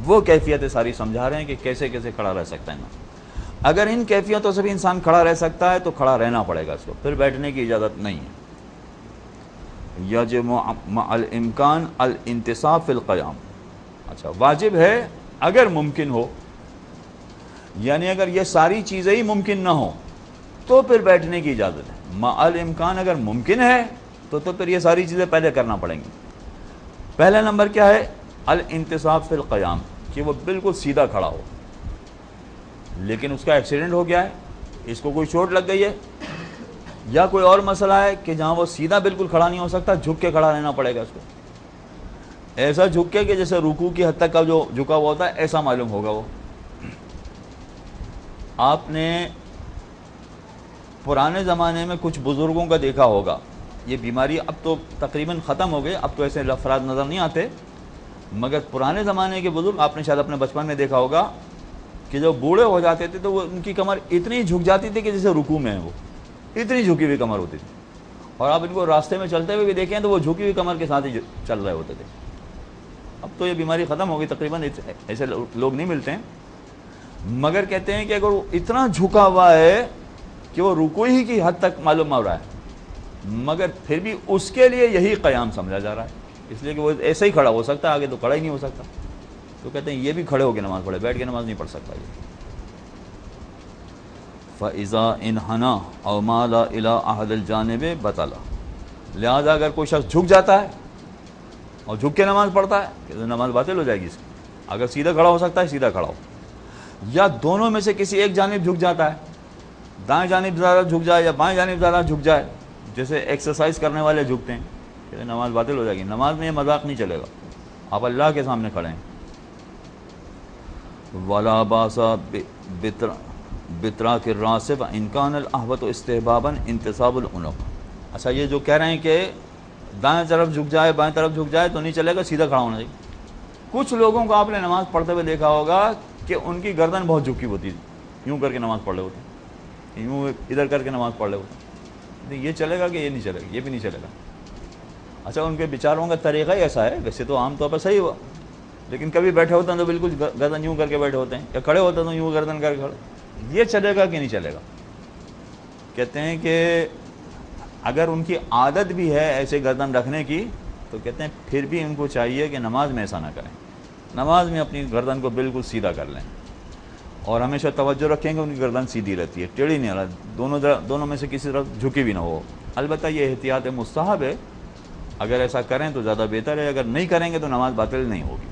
وہ کیفیتیں ساری سمجھا رہے ہیں کہ کیسے کھڑا رہ سکتا ہے نا۔ اگر ان کیفیتوں سے بھی انسان کھڑا رہ سکتا ہے تو کھڑا رہنا پڑے گا اس کو، پھر بیٹھنے کی اجازت نہیں ہے۔ یجب مع الامکان الانتصاب فی القیام، اچھا واجب ہے اگر ممکن ہو، یعنی اگر یہ ساری چیزیں ہی ممکن نہ ہوں تو پھر بیٹھنے کی اجازت ہے۔ مع الامکان اگر ممکن ہے تو پھر یہ ساری چیزیں پہلے کرنا پڑیں گی۔ پہلا نمبر کیا ہے؟ الانتصاب فی القیام، کہ وہ بالکل سیدھا کھڑا ہو، لیکن اس کا ایکسیڈنٹ ہو گیا ہے، اس کو کوئی چوٹ لگ گئی ہے، یا کوئی اور مسئلہ ہے کہ جہاں وہ سیدھا بالکل کھڑا نہیں ہو سکتا، جھک کے کھڑا رہنا پڑے گا اس کو، ایسا جھک کے کہ جیسے رکوع کی حد تک کا جو جھکا ہوا ہوتا ہے ایسا معلوم ہوگا وہ۔ آپ نے پرانے زمانے میں کچھ بزرگوں کا دیکھا ہوگا، یہ بیماری اب تو تقریباً ختم ہو گئی، اب تو ایسے افراد نظر نہیں آتے، مگر پرانے زمانے کے بزرگ آپ نے شاید اپنے بچپن میں دیکھا ہوگا کہ جب بوڑھے ہو جاتے تھے تو وہ ان کی کمر اتنی جھک جاتی تھی کہ جیسے رکوع میں ہے، وہ اتنی جھکی ہوئی کمر ہوتی تھی، اور آپ ان کو راستے میں چلتے ہوئے بھی دیکھیں تو وہ جھکی ہوئی کمر کے ساتھ ہی چل رہے ہوتے تھے۔ اب تو یہ بیماری ختم ہو گئی، تقریباً ایسے لوگ نہیں ملتے ہیں، مگر کہتے ہیں کہ اگر وہ اتنا جھکا ہوا ہے کہ وہ رکوع ہی کی حد تک معلوم ہو رہا ہے، مگر پھر بھی اس کے لیے یہی قیام سمجھا جا رہا ہے، اس لیے کہ وہ ایسے ہی کھڑا ہو سکتا ہے, آگے تو کھڑا ہی نہیں ہو سکتا. تو کہتے ہیں یہ بھی کھڑے ہو کے نماز پڑھے, بیٹھ کے نماز نہیں پڑھ سکتا یہ. فَإِذَا انْحَنَا أَوْ مَالَ إِلَىٰ أَحَدِ الْجَانِبِ بَطَلَ. لہٰذا اگر کوئی شخص جھک جاتا ہے اور جھک کے نماز پڑھتا ہے کہ نماز باطل ہو جائے گی اس کی. اگر سیدھا کھڑا ہو سکتا ہے سیدھا کھڑا ہو, یا دونوں میں سے کسی ایک جانب جھک جاتا ہے, دائیں جانب زیادہ جھک جائے یا بائیں جانب زیادہ جھک جائے, جیسے ایکسرسائز کرنے والے جھکتے ہیں, کہ نماز باطل ہو جائے گی. نماز میں یہ مذاق نہیں چلے گا, آپ اللہ کے سامنے کھڑے ہیں. وَلَا بَاسَ بِتْرَاكِ الرَّاسِ وَإِنْ كَانَ الْأَحْوَطُ اسْتِحْبَابًا انْتِصَابُ الْعُنُقِ. اچھا, یہ جو کہہ رہے ہیں کہ دائیں طرف جھک جائے بائیں طرف جھک جائے تو نہیں چلے گا, سیدھا کھڑا ہونا چاہیے. کچھ لوگوں کو آپ نے نماز پڑھتے ہوئے دیکھا ہوگا کہ ان کی گردن بہت جھکی ہوتی ہے, یوں کر کے نماز پڑھ رہے ہوتے ہیں, یوں ادھر کر کے نماز پڑھ رہے ہوتے ہیں. یہ چلے گا کہ یہ نہیں چلے گا؟ یہ بھی نہیں چلے گا. اچھا, ان کے بیچاروں کا طریقہ ہی ایسا ہے, ویسے تو عام طور پر صحیح ہوا, لیکن کبھی بیٹھے ہوتے ہیں تو بالکل گردن یوں کر کے بیٹھے ہوتے ہیں, یا کھڑے ہوتے ہیں تو یوں گردن کر کے کھڑے. یہ چلے گا کہ نہیں چلے گا؟ کہتے ہیں کہ اگر ان کی عادت بھی ہے ایسے گردن رکھنے کی تو کہتے ہیں پھر بھی ان کو چاہیے کہ نماز میں ایسا نہ کریں, نماز میں اپنی گردن کو بالکل سیدھا کر لیں, اور ہمیشہ توجہ رکھیں کہ ان کی گردن سیدھی رہتی ہے, ٹیڑھی نہیں رہا, دونوں میں سے کسی طرف جھکی بھی نہ ہو. البتہ یہ احتیاط مستحب ہے, اگر ایسا کریں تو زیادہ بہتر ہے, اگر نہیں کریں گے تو نماز باطل نہیں ہوگی.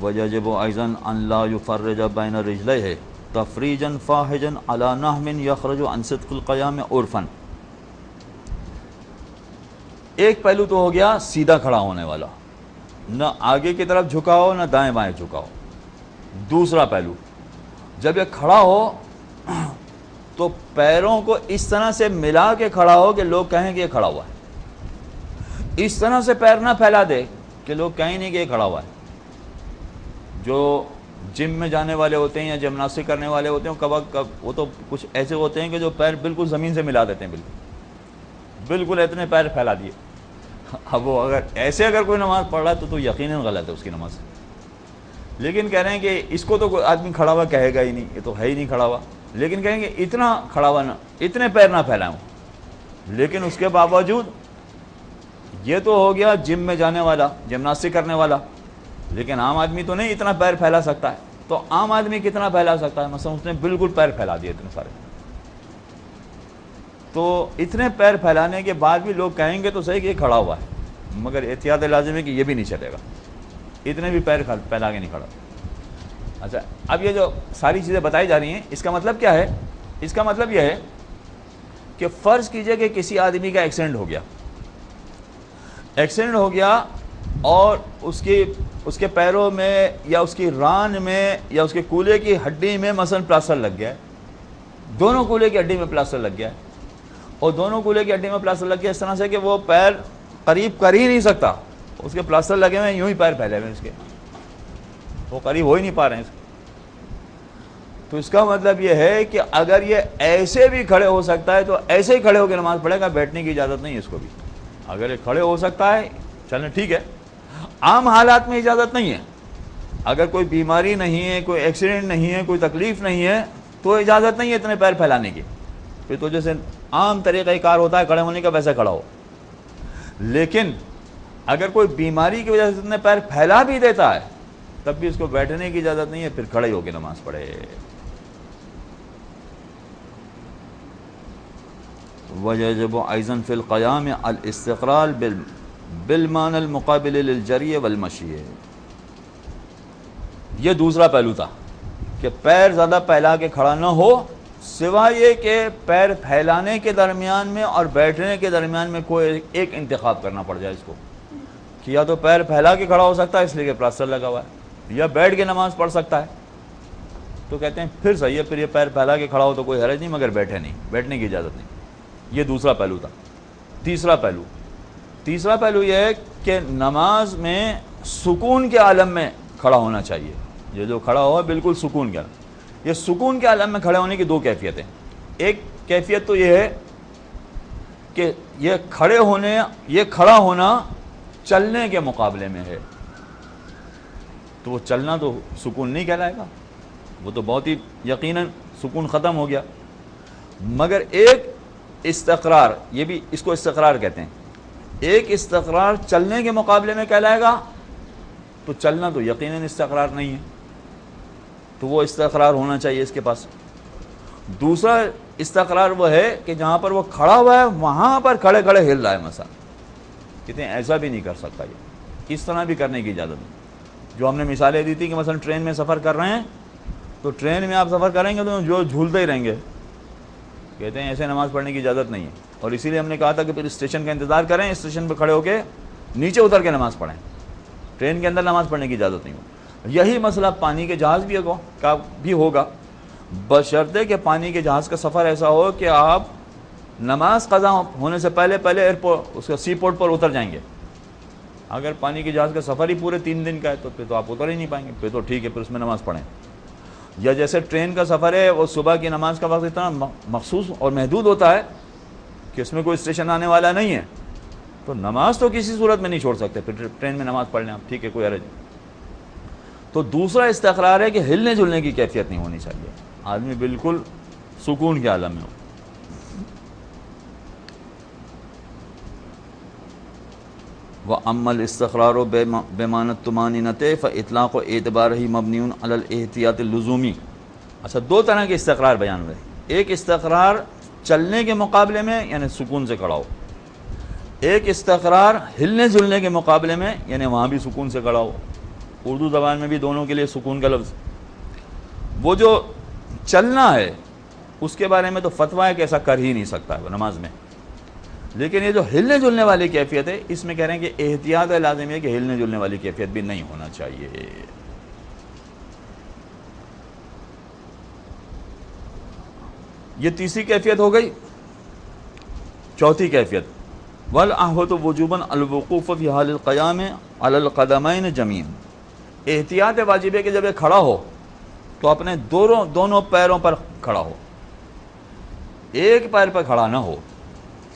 وَيَجِبُ أَيْضًا أَنْ لَا يُفَرِّجَ بَيْنَ رِجْلَيْهِ تَفْرِيجًا فَاحِجًا عَلَى نَحْوٍ يَخْرُجُ عَنْ صِدْقِ الْقِيَامِ عُرْفًا. ایک پہلو تو ہو گیا سیدھا کھڑا ہونے والا, نہ آگے کی طرف جھکاؤ نہ دائیں بائیں جھکاؤ. دوسرا پہلو, جب یہ کھڑا ہو تو پیروں کو اس طرح سے ملا کے کھڑا ہو کہ لوگ کہیں کہ یہ کھڑا ہوا ہے. اس طرح سے پیر نہ پھیلا دے کہ لوگ کہیں نہیں کہ یہ کھڑا ہوا ہے. جو جم میں جانے والے ہوتے ہیں یا جمناسٹک کرنے والے ہوتے ہیں وہ تو کچھ ایسے ہوتے ہیں کہ جو پیر بالکل زمین سے ملا دیتے ہیں, بالکل اتنے پیر پھیلا دیے. اب وہ اگر کوئی نماز پڑھ رہا ہے تو یقیناً غلط ہے اس کی نماز. لیکن کہہ رہے ہیں کہ اس کو تو کوئی آدمی کھڑا ہوا کہے گا ہی نہیں, یہ تو ہے ہی نہیں کھڑا ہوا, لیکن کہیں گے اتنا کھڑا ہوا نہ, اتنے پیر نہ پھیلائیں. لیکن اس کے باوجود یہ تو ہو گیا جم میں جانے والا, جمناسٹک کرنے والا, لیکن عام آدمی تو نہیں اتنا پیر پھیلا سکتا ہے. تو عام آدمی کتنا پھیلا سکتا ہے؟ مثلا اس نے بالکل پیر پھیلا دیے اتنے سارے. تو اتنے پیر پھیلانے کے بعد بھی لوگ کہیں گے تو صحیح کہ یہ کھڑا ہوا ہے, مگر احتیاط لازم ہے کہ یہ بھی نہیں چلے گا, اتنے بھی پیر پھیلا کے نہیں کھڑا. اچھا, اب یہ جو ساری چیزیں بتائی جا رہی ہیں اس کا مطلب کیا ہے؟ اس کا مطلب یہ ہے کہ فرض کیجئے کہ کسی آدمی کا ایکسیڈنٹ ہو گیا اور اس کے پیروں میں یا اس کی ران میں یا اس کے کولے کی ہڈی میں مثلا پلاسٹر لگ گیا ہے, دونوں کولے کی ہڈی میں پلاسٹر لگ گیا ہے, اور دونوں کولے کی ہڈی میں پلاسٹر لگ گیا اس طرح سے کہ وہ پیر قریب کر ہی نہیں سکتا, اس کے پلاسٹر لگے ہوئے ہیں, یوں ہی پیر پھیلے ہوئے ہیں اس کے, وہ قریب ہو ہی نہیں پا رہے ہیں اس کے. تو اس کا مطلب یہ ہے کہ اگر یہ ایسے بھی کھڑے ہو سکتا ہے تو ایسے ہی کھڑے ہو کے نماز پڑھے گا, بیٹھنے کی اجازت نہیں ہے اس کو بھی. اگر یہ کھڑے ہو سکتا ہے چلیں ٹھیک ہے, عام حالات میں اجازت نہیں ہے. اگر کوئی بیماری نہیں ہے, کوئی ایکسیڈنٹ نہیں ہے, کوئی تکلیف نہیں ہے تو اجازت نہیں ہے اتنے پیر پھیلانے کی. پھر تو جیسے عام طریقہ کار ہوتا ہے کھڑے ہونے کا ویسے کھڑا ہو. لیکن اگر کوئی بیماری کی وجہ سے اتنے پیر پھیلا بھی دیتا ہے تب بھی اس کو بیٹھنے کی اجازت نہیں ہے, پھر کھڑے ہو کے نماز پڑھے. وَيَجِبُ أَيْضًا فِي الْقِيَامِ الْاِسْتِقْرَارُ بِالْمَعْنَى الْمُقَابِلِ لِلْجَرْيِ وَالْمَشْيِ. یہ دوسرا پہلو تھا کہ پیر زیادہ پھیلا کے کھڑا نہ ہو, سوائے یہ کہ پیر پھیلانے کے درمیان میں اور بیٹھنے کے درمیان میں کوئی ایک انتخاب کرنا پڑ جائے اس کو, کہ یا تو پیر پھیلا کے کھڑا ہو سکتا ہے اس لیے کہ پلاسٹر لگا ہوا ہے, یا بیٹھ کے نماز پڑھ سکتا ہے. تو کہتے ہیں پھر صحیح ہے, پھر یہ پیر پھیلا کے کھڑا ہو تو کوئی حرج نہیں, مگر بیٹھے نہیں, بیٹھنے کی اجازت نہیں. یہ دوسرا پہلو تھا. تیسرا پہلو یہ ہے کہ نماز میں سکون کے عالم میں کھڑا ہونا چاہیے. یہ جو کھڑا ہوا بالکل سکون کے عالم, یہ سکون کے عالم میں کھڑے ہونے کی دو کیفیتیں. ایک کیفیت تو یہ ہے کہ یہ کھڑا ہونا چلنے کے مقابلے میں ہے, تو وہ چلنا تو سکون نہیں کہلائے گا, وہ تو بہت ہی یقیناً سکون ختم ہو گیا. مگر ایک استقرار, یہ بھی اس کو استقرار کہتے ہیں, ایک استقرار چلنے کے مقابلے میں کہلائے گا، تو چلنا تو یقیناً استقرار نہیں ہے، تو وہ استقرار ہونا چاہیے اس کے پاس۔ دوسرا استقرار وہ ہے کہ جہاں پر وہ کھڑا ہوا ہے وہاں پر کھڑے کھڑے ہل رہا ہے مثلا، کہتے ہیں ایسا بھی نہیں کر سکتا، یہ اس طرح بھی کرنے کی اجازت نہیں۔ جو ہم نے مثالیں دی تھی کہ مثلا ٹرین میں سفر کر رہے ہیں، تو ٹرین میں آپ سفر کریں گے تو جو جھولتے ہی رہیں گے، کہتے ہیں ایسے نماز پڑھنے کی اجازت نہیں ہے، اور اسی لیے ہم نے کہا تھا کہ پھر اسٹیشن کا انتظار کریں، اسٹیشن پہ کھڑے ہو کے نیچے اتر کے نماز پڑھیں، ٹرین کے اندر نماز پڑھنے کی اجازت نہیں ہو۔ یہی مسئلہ پانی کے جہاز بھی ہوگا، بشرطے کہ پانی کے جہاز کا سفر ایسا ہو کہ آپ نماز قضا ہونے سے پہلے ایئرپورٹ اس کا سی پورٹ پر اتر جائیں گے۔ اگر پانی کے جہاز کا سفر ہی پورے 3 دن کا ہے تو پھر تو آپ اتر ہی نہیں پائیں گے، پھر تو ٹھیک ہے، پھر اس میں نماز پڑھیں۔ یا جیسے ٹرین کا سفر ہے، وہ صبح کی نماز کا وقت اتنا مخصوص اور محدود ہوتا ہے کہ اس میں کوئی اسٹیشن آنے والا نہیں ہے، تو نماز تو کسی صورت میں نہیں چھوڑ سکتے، پھر ٹرین میں نماز پڑھ لیں آپ، ٹھیک ہے، کوئی حرج نہیں۔ تو دوسرا استقرار ہے کہ ہلنے جلنے کی کیفیت نہیں ہونی چاہیے، آدمی بالکل سکون کے عالم میں ہو۔ وَأَمَّا الْإِسْتِقْرَارُ بِمَعْنَى الطُّمَأْنِينَةِ فَإِطْلَاقُ اعتبارہ مبنی علی الاحتیاط اللزومی۔ اچھا، 2 طرح کے استقرار بیان ہوئے، ایک استقرار چلنے کے مقابلے میں یعنی سکون سے کھڑا ہو، ایک استقرار ہلنے جلنے کے مقابلے میں یعنی وہاں بھی سکون سے کھڑا ہو۔ اردو زبان میں بھی دونوں کے لیے سکون کا لفظ۔ وہ جو چلنا ہے اس کے بارے میں تو فتویٰ ہے کہ ایسا کر ہی نہیں سکتا ہے وہ نماز میں، لیکن یہ جو ہلنے جلنے والی کیفیت ہے اس میں کہہ رہے ہیں کہ احتیاط لازمی ہے کہ ہلنے جلنے والی کیفیت بھی نہیں ہونا چاہیے۔ یہ تیسری کیفیت ہو گئی۔ چوتھی کیفیت وَالْأَحْوَطُ وُجُوبًا الْوُقُوفُ فِي حَالِ الْقِيَامِ عَلَى الْقَدَمَيْنِ جَمِيعًا۔ احتیاط واجب ہے کہ جب یہ کھڑا ہو تو اپنے دونوں پیروں پر کھڑا ہو، ایک پیر پر کھڑا نہ ہو،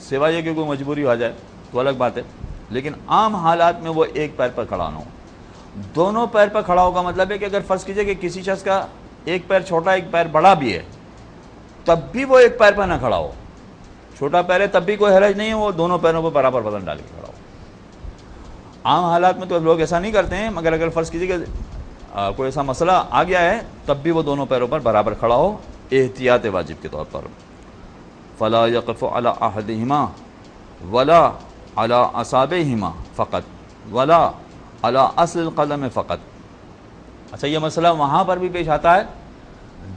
سوائے یہ کہ کوئی مجبوری ہو جائے تو الگ بات ہے، لیکن عام حالات میں وہ ایک پیر پر کھڑا نہ ہو۔ دونوں پیر پر کھڑا ہوگا مطلب ہے کہ اگر فرض کیجئے کہ کسی شخص کا ایک پیر چھوٹا ایک پیر بڑا بھی ہے تب بھی وہ ایک پیر پر نہ کھڑا ہو، چھوٹا پیر ہے تب بھی کوئی حرج نہیں ہے، وہ دونوں پیروں پر برابر وزن ڈال کے کھڑا ہو۔ عام حالات میں تو لوگ ایسا نہیں کرتے ہیں، مگر اگر فرض کیجئے کہ کوئی ایسا مسئلہ آ گیا ہے تب بھی وہ دونوں پیروں پر برابر کھڑا ہو احتیاط واجب کے طور پر۔ فلا يقف على احدهما ولا على اصابعهما فقط ولا على اصل القدم فقط۔ اچھا، یہ مسئلہ وہاں پر بھی پیش آتا ہے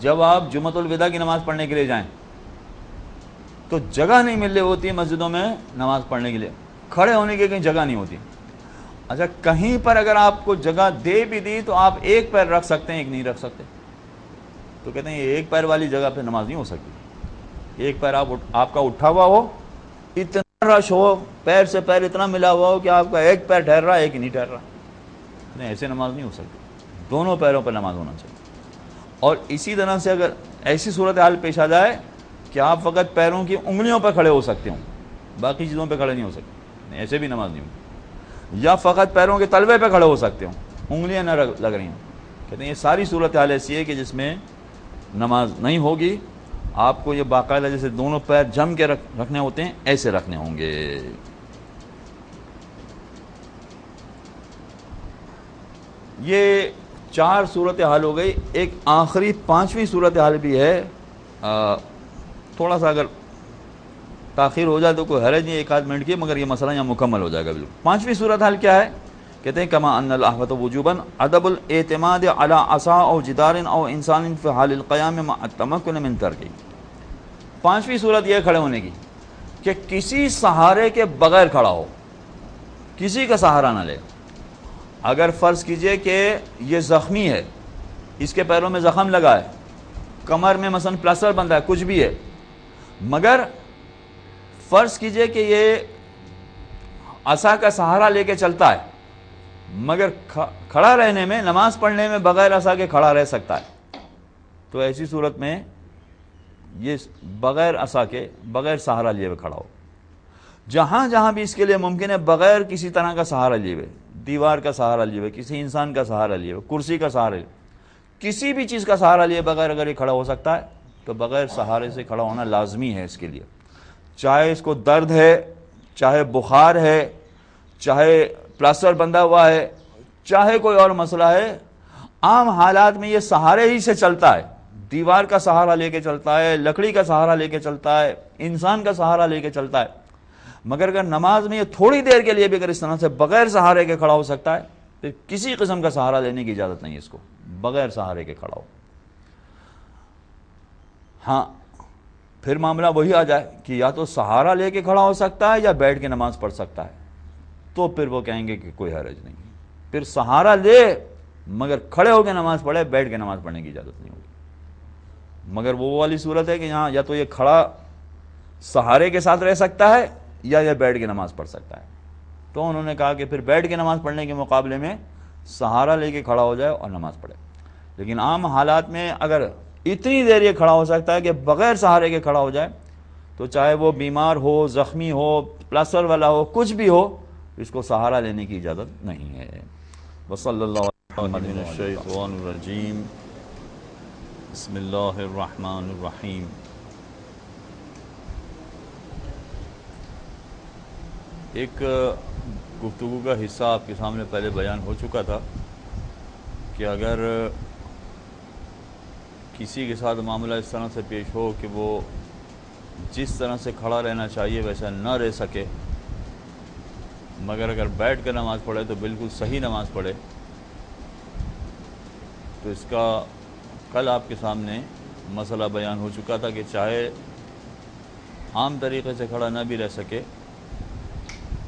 جب آپ جمعۃ الوداع کی نماز پڑھنے کے لیے جائیں تو جگہ نہیں مل رہی ہوتی مسجدوں میں نماز پڑھنے کے لیے، کھڑے ہونے کی کہیں جگہ نہیں ہوتی۔ اچھا، کہیں پر اگر آپ کو جگہ دے بھی دی تو آپ ایک پیر رکھ سکتے ہیں، ایک نہیں رکھ سکتے، تو کہتے ہیں یہ ایک پیر والی جگہ پہ نماز نہیں ہو سکتی۔ ایک پیر آپ کا اٹھا ہوا ہو، اتنا رش ہو، پیر سے پیر اتنا ملا ہوا ہو کہ آپ کا ایک پیر ٹھہر رہا ہے ایک نہیں ٹھہر رہا، نہیں، ایسے نماز نہیں ہو سکتی، دونوں پیروں پر نماز ہونا چاہیے۔ اور اسی طرح سے اگر ایسی صورتحال پیش آ جائے کہ آپ فقط پیروں کی انگلیوں پر کھڑے ہو سکتے ہوں، باقی چیزوں پہ کھڑے نہیں ہو سکتے، ایسے بھی نماز نہیں ہوتی، یا فقط پیروں کے تلوے پہ کھڑے ہو سکتے ہوں، انگلیاں نہ لگ رہی ہوں، کہتے ہیں یہ ساری صورتحال ایسی ہے کہ جس میں نماز نہیں ہوگی۔ آپ کو یہ باقاعدہ جیسے دونوں پیر جم کے رکھنے ہوتے ہیں ایسے رکھنے ہوں گے۔ یہ 4 صورتحال ہو گئی۔ ایک آخری 5ویں صورتحال بھی ہے، تھوڑا سا اگر تاخیر ہو جائے تو کوئی حرج نہیں، 1 آدھ منٹ کی، مگر یہ مسئلہ یہاں مکمل ہو جائے گا بالکل۔ 5ویں صورتحال کیا ہے؟ کہتے ہیں کما ان الاحوط وجوبا عدم الاعتماد على عصا او جدار او انسان في حال القيام مع التمكن من ترکه۔ 5ویں صورت یہ کھڑے ہونے کی کہ کسی سہارے کے بغیر کھڑا ہو، کسی کا سہارا نہ لے۔ اگر فرض کیجئے کہ یہ زخمی ہے، اس کے پیروں میں زخم لگا ہے، کمر میں مثلا پلاسٹر بندھا ہے، کچھ بھی ہے، مگر فرض کیجئے کہ یہ عصا کا سہارا لے کے چلتا ہے، مگر کھڑا رہنے میں، نماز پڑھنے میں بغیر عصا کے کھڑا رہ سکتا ہے، تو ایسی صورت میں یہ بغیر عصا کے، بغیر سہارا لیے ہوئے کھڑا ہو۔ جہاں جہاں بھی اس کے لیے ممکن ہے بغیر کسی طرح کا سہارا لیے ہوئے، دیوار کا سہارا لیے ہوئے، کسی انسان کا سہارا لیے ہوئے، کرسی کا سہارا لیے، کسی بھی چیز کا سہارا لیے بغیر اگر یہ کھڑا ہو سکتا ہے تو بغیر سہارے سے کھڑا ہونا لازمی ہے اس کے لیے، چاہے اس کو درد ہے، چاہے بخار ہے، چاہے پلاسٹر بندھا ہوا ہے، چاہے کوئی اور مسئلہ ہے، عام حالات میں یہ سہارے ہی سے چلتا ہے، دیوار کا سہارا لے کے چلتا ہے، لکڑی کا سہارا لے کے چلتا ہے، انسان کا سہارا لے کے چلتا ہے، مگر اگر نماز میں یہ تھوڑی دیر کے لیے بھی اگر اس طرح سے بغیر سہارے کے کھڑا ہو سکتا ہے، پھر کسی قسم کا سہارا لینے کی اجازت نہیں ہے اس کو، بغیر سہارے کے کھڑا ہو۔ ہاں پھر معاملہ وہی آ جائے کہ یا تو سہارا لے کے کھڑا ہو سکتا ہے یا بیٹھ کے نماز پڑھ سکتا ہے، تو پھر وہ کہیں گے کہ کوئی حرج نہیں، پھر سہارا لے مگر کھڑے ہو کے نماز پڑھے، بیٹھ کے نماز پڑھنے کی اجازت نہیں ہوگی۔ مگر وہ والی صورت ہے کہ یہاں یا تو یہ کھڑا سہارے کے ساتھ رہ سکتا ہے یا یہ بیٹھ کے نماز پڑھ سکتا ہے، تو انہوں نے کہا کہ پھر بیٹھ کے نماز پڑھنے کے مقابلے میں سہارا لے کے کھڑا ہو جائے اور نماز پڑھے۔ لیکن عام حالات میں اگر اتنی دیر یہ کھڑا ہو سکتا ہے کہ بغیر سہارے کے کھڑا ہو جائے، تو چاہے وہ بیمار ہو، زخمی ہو، پلاسٹر والا ہو، کچھ بھی ہو، اس کو سہارا لینے کی اجازت نہیں ہے۔ وصلی اللہ علیہ من الشیطان الرجیم، بسم اللہ الرحمن الرحیم۔ ایک گفتگو کا حصہ آپ کے سامنے پہلے بیان ہو چکا تھا کہ اگر کسی کے ساتھ معاملہ اس طرح سے پیش ہو کہ وہ جس طرح سے کھڑا رہنا چاہیے ویسا نہ رہ سکے، مگر اگر بیٹھ کر نماز پڑھے تو بالکل صحیح نماز پڑھے، تو اس کا کل آپ کے سامنے مسئلہ بیان ہو چکا تھا کہ چاہے عام طریقے سے کھڑا نہ بھی رہ سکے،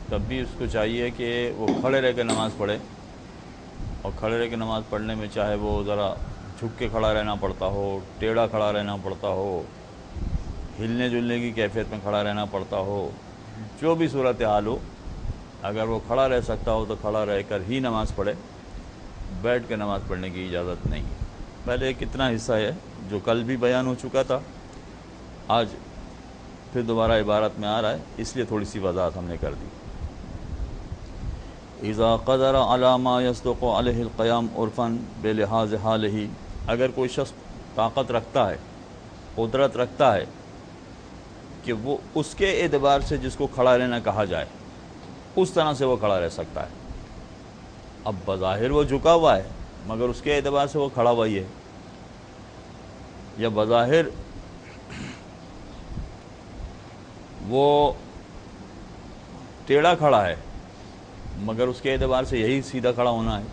تب بھی اس کو چاہیے کہ وہ کھڑے رہ کے نماز پڑھے، اور کھڑے رہ کے نماز پڑھنے میں چاہے وہ ذرا جھک کے کھڑا رہنا پڑتا ہو، ٹیڑھا کھڑا رہنا پڑتا ہو، ہلنے جلنے کی کیفیت میں کھڑا رہنا پڑتا ہو، جو بھی صورتحال ہو، اگر وہ کھڑا رہ سکتا ہو تو کھڑا رہ کر ہی نماز پڑھے، بیٹھ کے نماز پڑھنے کی اجازت نہیں۔ پہلے کتنا حصہ ہے جو کل بھی بیان ہو چکا تھا، آج پھر دوبارہ عبارت میں آ رہا ہے، اس لیے تھوڑی سی وضاحت ہم نے کر دی۔ اذا قدر علی ما یصدق علیہ القیام عرفا بلحاظ حالہ، اگر کوئی شخص طاقت رکھتا ہے، قدرت رکھتا ہے کہ وہ اس کے اعتبار سے جس کو کھڑا رہنا کہا جائے اس طرح سے وہ کھڑا رہ سکتا ہے۔ اب بظاہر وہ جھکا ہوا ہے مگر اس کے اعتبار سے وہ کھڑا ہوا ہی ہے، یا بظاہر وہ ٹیڑھا کھڑا ہے مگر اس کے اعتبار سے یہی سیدھا کھڑا ہونا ہے۔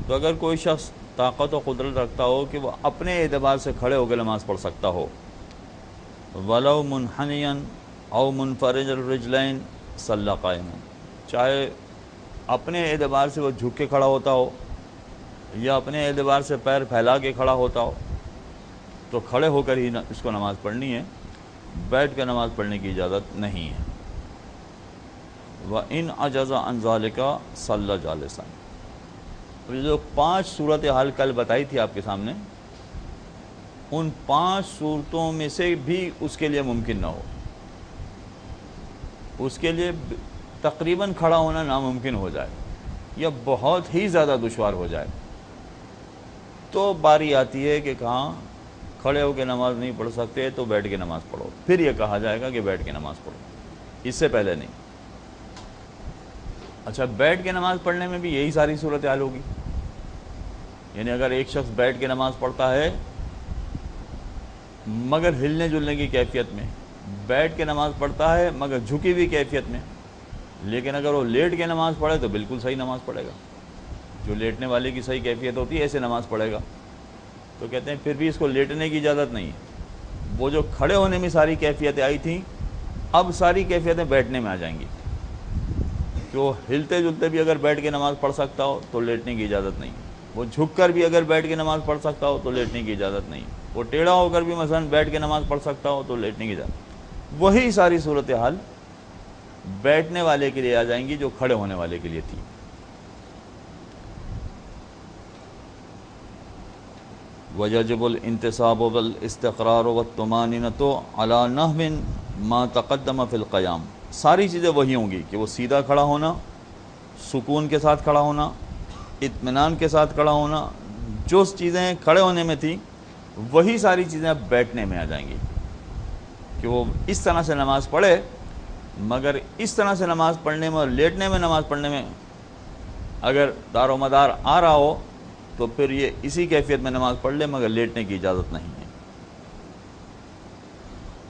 تو اگر کوئی شخص طاقت و قدرت رکھتا ہو کہ وہ اپنے اعتبار سے کھڑے ہو کے نماز پڑھ سکتا ہو، وَلَوْ مُنْحَنِيًا اَوْ مُنْفَرِجَ الرِّجْلَيْن صَلَّى قَائِمًا، چاہے اپنے اعتبار سے وہ جھک کے کھڑا ہوتا ہو یا اپنے اعتبار سے پیر پھیلا کے کھڑا ہوتا ہو، تو کھڑے ہو کر ہی اس کو نماز پڑھنی ہے، بیٹھ کے نماز پڑھنے کی اجازت نہیں ہے۔ وَإِنْ عَجَزَ عَنْ ذَلِكَ صَلَّى جَالِسًا۔ جو 5 صورتحال کل بتائی تھی آپ کے سامنے، ان 5 صورتوں میں سے بھی اس کے لیے ممکن نہ ہو، اس کے لیے تقریباً کھڑا ہونا ناممکن ہو جائے یا بہت ہی زیادہ دشوار ہو جائے، تو باری آتی ہے کہ کہاں کھڑے ہو کے نماز نہیں پڑھ سکتے تو بیٹھ کے نماز پڑھو، پھر یہ کہا جائے گا کہ بیٹھ کے نماز پڑھو، اس سے پہلے نہیں۔ اچھا، بیٹھ کے نماز پڑھنے میں بھی یہی ساری صورتحال ہوگی، یعنی اگر ایک شخص بیٹھ کے نماز پڑھتا ہے مگر ہلنے جلنے کی کیفیت میں، بیٹھ کے نماز پڑھتا ہے مگر جھکی ہوئی کیفیت میں، لیکن اگر وہ لیٹ کے نماز پڑھے تو بالکل صحیح نماز پڑھے گا، جو لیٹنے والے کی صحیح کیفیت ہوتی ہے ایسے نماز پڑھے گا۔ تو کہتے ہیں پھر بھی اس کو لیٹنے کی اجازت نہیں ہے، وہ جو کھڑے ہونے میں ساری کیفیتیں آئی تھیں اب ساری کیفیتیں بیٹھنے میں آ جائیں گی، کہ وہ ہلتے جلتے بھی اگر بیٹھ کے نماز پڑھ سکتا ہو تو لیٹنے کی اجازت نہیں، وہ جھک کر بھی اگر بیٹھ کے نماز پڑھ سکتا ہو تو لیٹنے کی اجازت نہیں، وہ ٹیڑھا ہو کر بھی مثلا بیٹھ کے نماز پڑھ سکتا ہو تو لیٹنے کی اجازت۔ وہی ساری صورتحال بیٹھنے والے کے لیے آ جائیں گی جو کھڑے ہونے والے کے لیے تھی۔ وَيَجِبُ الْإِنْتِصَابُ وَالْإِسْتِقْرَارُ وَالطُّمَأْنِينَةُ عَلَى نَحْوٍ مَا تَقَدَّمَ فِي الْقِيَامِ، ساری چیزیں وہی ہوں گی کہ وہ سیدھا کھڑا ہونا، سکون کے ساتھ کھڑا ہونا، اطمینان کے ساتھ کھڑا ہونا، جو چیزیں کھڑے ہونے میں تھیں وہی ساری چیزیں اب بیٹھنے میں آ جائیں گی، کہ وہ اس طرح سے نماز پڑھے مگر اس طرح سے نماز پڑھنے میں اور لیٹنے میں نماز پڑھنے میں اگر دار و مدار آ رہا ہو تو پھر یہ اسی کیفیت میں نماز پڑھ لے، مگر لیٹنے کی اجازت نہیں ہے۔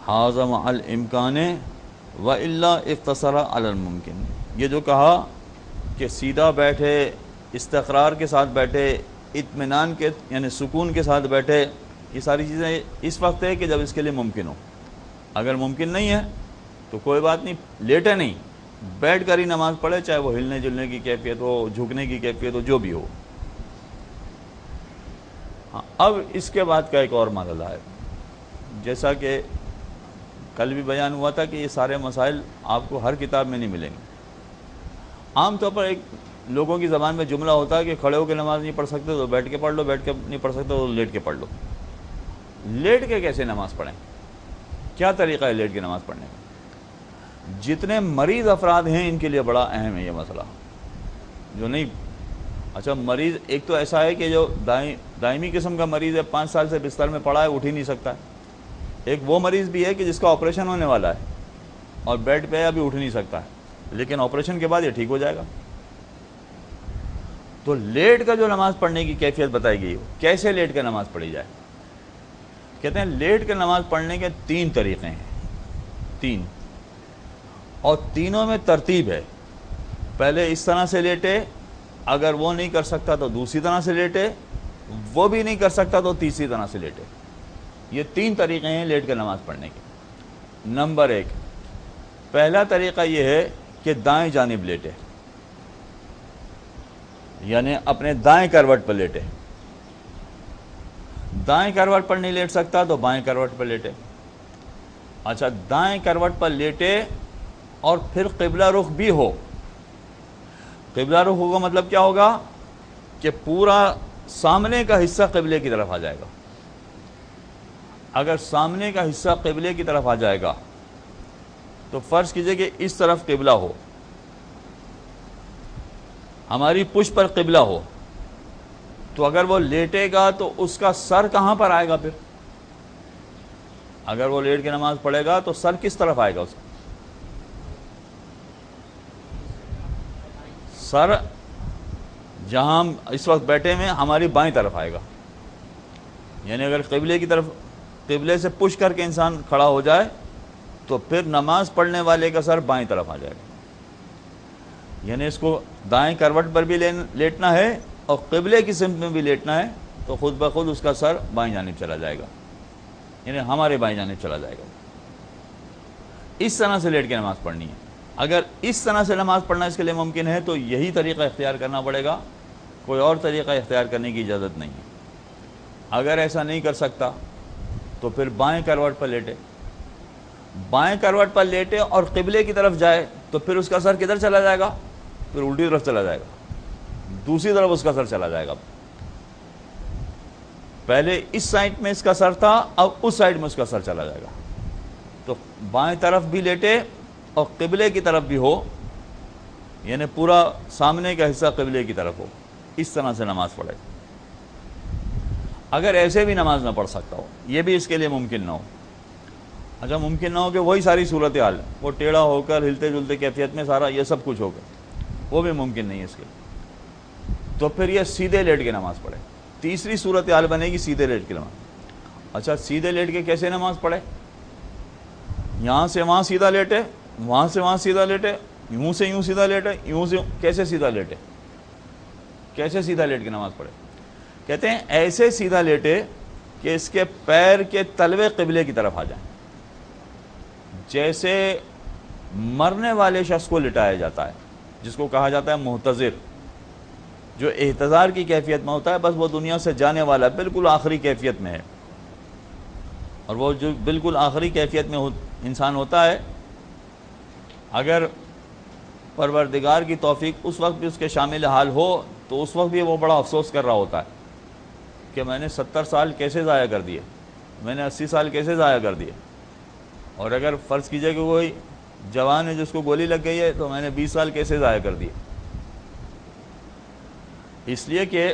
حاذا مع الامکان والا اقتصر علی الممکن، یہ جو کہا کہ سیدھا بیٹھے، استقرار کے ساتھ بیٹھے، اطمینان کے یعنی سکون کے ساتھ بیٹھے، یہ ساری چیزیں اس وقت ہے کہ جب اس کے لیے ممکن ہو۔ اگر ممکن نہیں ہے تو کوئی بات نہیں، لیٹے نہیں، بیٹھ کر ہی نماز پڑھے، چاہے وہ ہلنے جلنے کی کیفیت ہو، جھکنے کی کیفیت ہو، جو بھی ہو۔ ہاں، اب اس کے بعد کا ایک اور مرحلہ ہے، جیسا کہ کل بھی بیان ہوا تھا کہ یہ سارے مسائل آپ کو ہر کتاب میں نہیں ملیں گے۔ عام طور پر ایک لوگوں کی زبان میں جملہ ہوتا ہے کہ کھڑے ہو کے نماز نہیں پڑھ سکتے تو بیٹھ کے پڑھ لو، بیٹھ کے نہیں پڑھ سکتے تو لیٹ کے پڑھ لو۔ لیٹ کے کیسے نماز پڑھیں؟ کیا طریقہ ہے لیٹ کے نماز پڑھنے کا؟ جتنے مریض افراد ہیں ان کے لیے بڑا اہم ہے یہ مسئلہ، جو نہیں اچھا مریض ایک تو ایسا ہے کہ جو دائمی قسم کا مریض ہے، 5 سال سے بستر میں پڑا ہے، اٹھ ہی نہیں سکتا ہے۔ ایک وہ مریض بھی ہے کہ جس کا آپریشن ہونے والا ہے اور بیڈ پہ ابھی اٹھ نہیں سکتا ہے، لیکن آپریشن کے بعد یہ ٹھیک ہو جائے گا۔ تو لیٹ کا جو نماز پڑھنے کی کیفیت بتائی گئی، کیسے لیٹ کا نماز پڑھی جائے؟ کہتے ہیں لیٹ کا نماز پڑھنے کے 3 طریقے ہیں، 3، اور تینوں میں ترتیب ہے۔ پہلے اس طرح سے لیٹے، اگر وہ نہیں کر سکتا تو دوسری طرح سے لیٹے، وہ بھی نہیں کر سکتا تو تیسری طرح سے لیٹے۔ یہ 3 طریقے ہیں لیٹ کے نماز پڑھنے کے۔ نمبر 1، پہلا طریقہ یہ ہے کہ دائیں جانب لیٹے، یعنی اپنے دائیں کروٹ پر لیٹے۔ دائیں کروٹ پر نہیں لیٹ سکتا تو بائیں کروٹ پر لیٹے۔ اچھا، دائیں کروٹ پر لیٹے اور پھر قبلہ رخ بھی ہو۔ قبلہ رخ ہوگا مطلب کیا ہوگا کہ پورا سامنے کا حصہ قبلے کی طرف آ جائے گا۔ اگر سامنے کا حصہ قبلے کی طرف آ جائے گا تو فرض کیجئے کہ اس طرف قبلہ ہو، ہماری پشت پر قبلہ ہو، تو اگر وہ لیٹے گا تو اس کا سر کہاں پر آئے گا؟ پھر اگر وہ لیٹ کے نماز پڑھے گا تو سر کس طرف آئے گا؟ اس کا سر جہاں ہم اس وقت بیٹھے میں ہماری بائیں طرف آئے گا، یعنی اگر قبلے کی طرف، قبلے سے پش کر کے انسان کھڑا ہو جائے تو پھر نماز پڑھنے والے کا سر بائیں طرف آ جائے گا، یعنی اس کو دائیں کروٹ پر بھی لیٹنا ہے اور قبلے کی سمت میں بھی لیٹنا ہے، تو خود بخود اس کا سر بائیں جانب چلا جائے گا، یعنی ہمارے بائیں جانب چلا جائے گا۔ اس طرح سے لیٹ کے نماز پڑھنی ہے۔ اگر اس طرح سے نماز پڑھنا اس کے لیے ممکن ہے تو یہی طریقہ اختیار کرنا پڑے گا، کوئی اور طریقہ اختیار کرنے کی اجازت نہیں ہے۔ اگر ایسا نہیں کر سکتا تو پھر بائیں کروٹ پر لیٹے۔ بائیں کروٹ پر لیٹے اور قبلے کی طرف جائے تو پھر اس کا سر کدھر چلا جائے گا؟ پھر الٹی طرف چلا جائے گا، دوسری طرف اس کا سر چلا جائے گا۔ پہلے اس سائڈ میں اس کا سر تھا، اب اس سائڈ میں اس کا سر چلا جائے گا۔ تو بائیں طرف بھی لیٹے اور قبلے کی طرف بھی ہو، یعنی پورا سامنے کا حصہ قبلے کی طرف ہو، اس طرح سے نماز پڑھے۔ اگر ایسے بھی نماز نہ پڑھ سکتا ہو، یہ بھی اس کے لیے ممکن نہ ہو، اچھا ممکن نہ ہو کہ وہی ساری صورتحال وہ ٹیڑھا ہو کر ہلتے جلتے کیفیت میں سارا یہ سب کچھ ہوگا، وہ بھی ممکن نہیں ہے اس کے لیے، تو پھر یہ سیدھے لیٹ کے نماز پڑھے۔ تیسری صورتحال بنے گی سیدھے لیٹ کے نماز۔ اچھا، سیدھے لیٹ کے کیسے نماز پڑھے؟ یہاں سے وہاں سیدھا لیٹے، وہاں سے وہاں سیدھا لیٹے، یوں سے یوں سیدھا لیٹے، یوں سے کیسے سیدھا لیٹے؟ کیسے سیدھا لیٹ کے نماز پڑھے؟ کہتے ہیں ایسے سیدھا لیٹے کہ اس کے پیر کے تلوے قبلے کی طرف آ جائیں، جیسے مرنے والے شخص کو لٹایا جاتا ہے، جس کو کہا جاتا ہے محتضر، جو احتضار کی کیفیت میں ہوتا ہے، بس وہ دنیا سے جانے والا بالکل آخری کیفیت میں ہے۔ اور وہ جو بالکل آخری کیفیت میں انسان ہوتا ہے، اگر پروردگار کی توفیق اس وقت بھی اس کے شامل حال ہو تو اس وقت بھی وہ بڑا افسوس کر رہا ہوتا ہے کہ میں نے 70 سال کیسے ضائع کر دیے، میں نے 80 سال کیسے ضائع کر دیے۔ اور اگر فرض کیجئے کہ کوئی جوان ہے جس کو گولی لگ گئی ہے تو میں نے 20 سال کیسے ضائع کر دیے۔ اس لیے کہ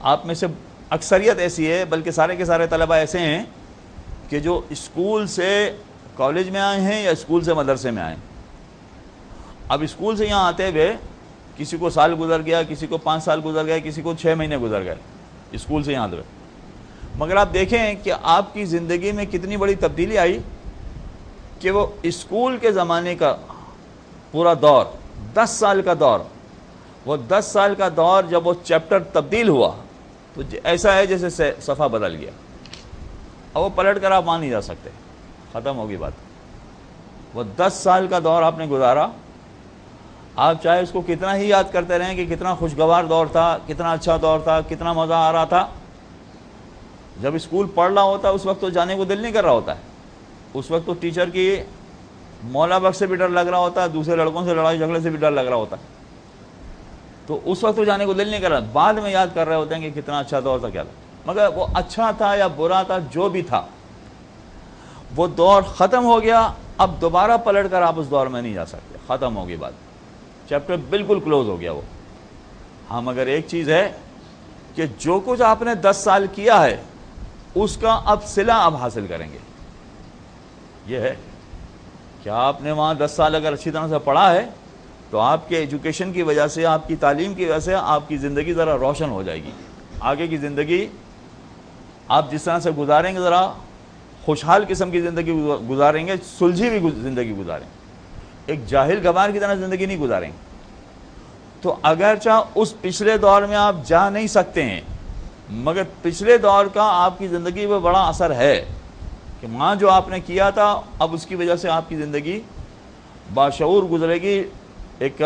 آپ میں سے اکثریت ایسی ہے، بلکہ سارے کے سارے طلبہ ایسے ہیں کہ جو اسکول سے کالج میں آئے ہیں یا اسکول سے مدرسے میں آئے ہیں. اب اسکول سے یہاں آتے ہوئے کسی کو سال گزر گیا, کسی کو 5 سال گزر گئے, کسی کو 6 مہینے گزر گئے اسکول سے یہاں آتے ہوئے. مگر آپ دیکھیں کہ آپ کی زندگی میں کتنی بڑی تبدیلی آئی کہ وہ اسکول کے زمانے کا پورا دور, 10 سال کا دور, وہ 10 سال کا دور جب وہ چیپٹر تبدیل ہوا تو ایسا ہے جیسے صفحہ بدل گیا. اور وہ پلٹ کر آپ وہاں نہیں جا سکتے, ختم ہوگی بات. وہ 10 سال کا دور آپ نے گزارا, آپ چاہے اس کو کتنا ہی یاد کرتے رہیں کہ کتنا خوشگوار دور تھا, کتنا اچھا دور تھا, کتنا مزہ آ رہا تھا. جب اسکول پڑھ رہا ہوتا ہے اس وقت تو جانے کو دل نہیں کر رہا ہوتا ہے. اس وقت تو ٹیچر کی مولا بخش سے بھی ڈر لگ رہا ہوتا ہے, دوسرے لڑکوں سے لڑائی جھگڑے سے بھی ڈر لگ رہا ہوتا ہے. تو اس وقت تو جانے کو دل نہیں کر رہا, بعد میں یاد کر رہے ہوتے ہیں کہ کتنا اچھا دور تھا, کیا تھا. مگر وہ اچھا تھا یا برا تھا, جو بھی تھا وہ دور ختم ہو گیا. اب دوبارہ پلٹ کر آپ اس دور میں نہیں جا سکتے, ختم ہوگی بات. چیپٹر بالکل کلوز ہو گیا وہ. ہاں مگر ایک چیز ہے کہ جو کچھ آپ نے 10 سال کیا ہے اس کا اب صلہ اب حاصل کریں گے. یہ ہے کہ آپ نے وہاں 10 سال اگر اچھی طرح سے پڑھا ہے تو آپ کے ایجوکیشن کی وجہ سے, آپ کی تعلیم کی وجہ سے آپ کی زندگی ذرا روشن ہو جائے گی. آگے کی زندگی آپ جس طرح سے گزاریں گے, ذرا خوشحال قسم کی زندگی گزاریں گے, سلجھی ہوئی زندگی گزاریں گے. ایک جاہل گوار کی طرح زندگی نہیں گزاریں گے. تو اگرچہ اس پچھلے دور میں آپ جا نہیں سکتے ہیں, مگر پچھلے دور کا آپ کی زندگی پہ بڑا اثر ہے کہ وہاں جو آپ نے کیا تھا اب اس کی وجہ سے آپ کی زندگی باشعور گزرے گی, ایک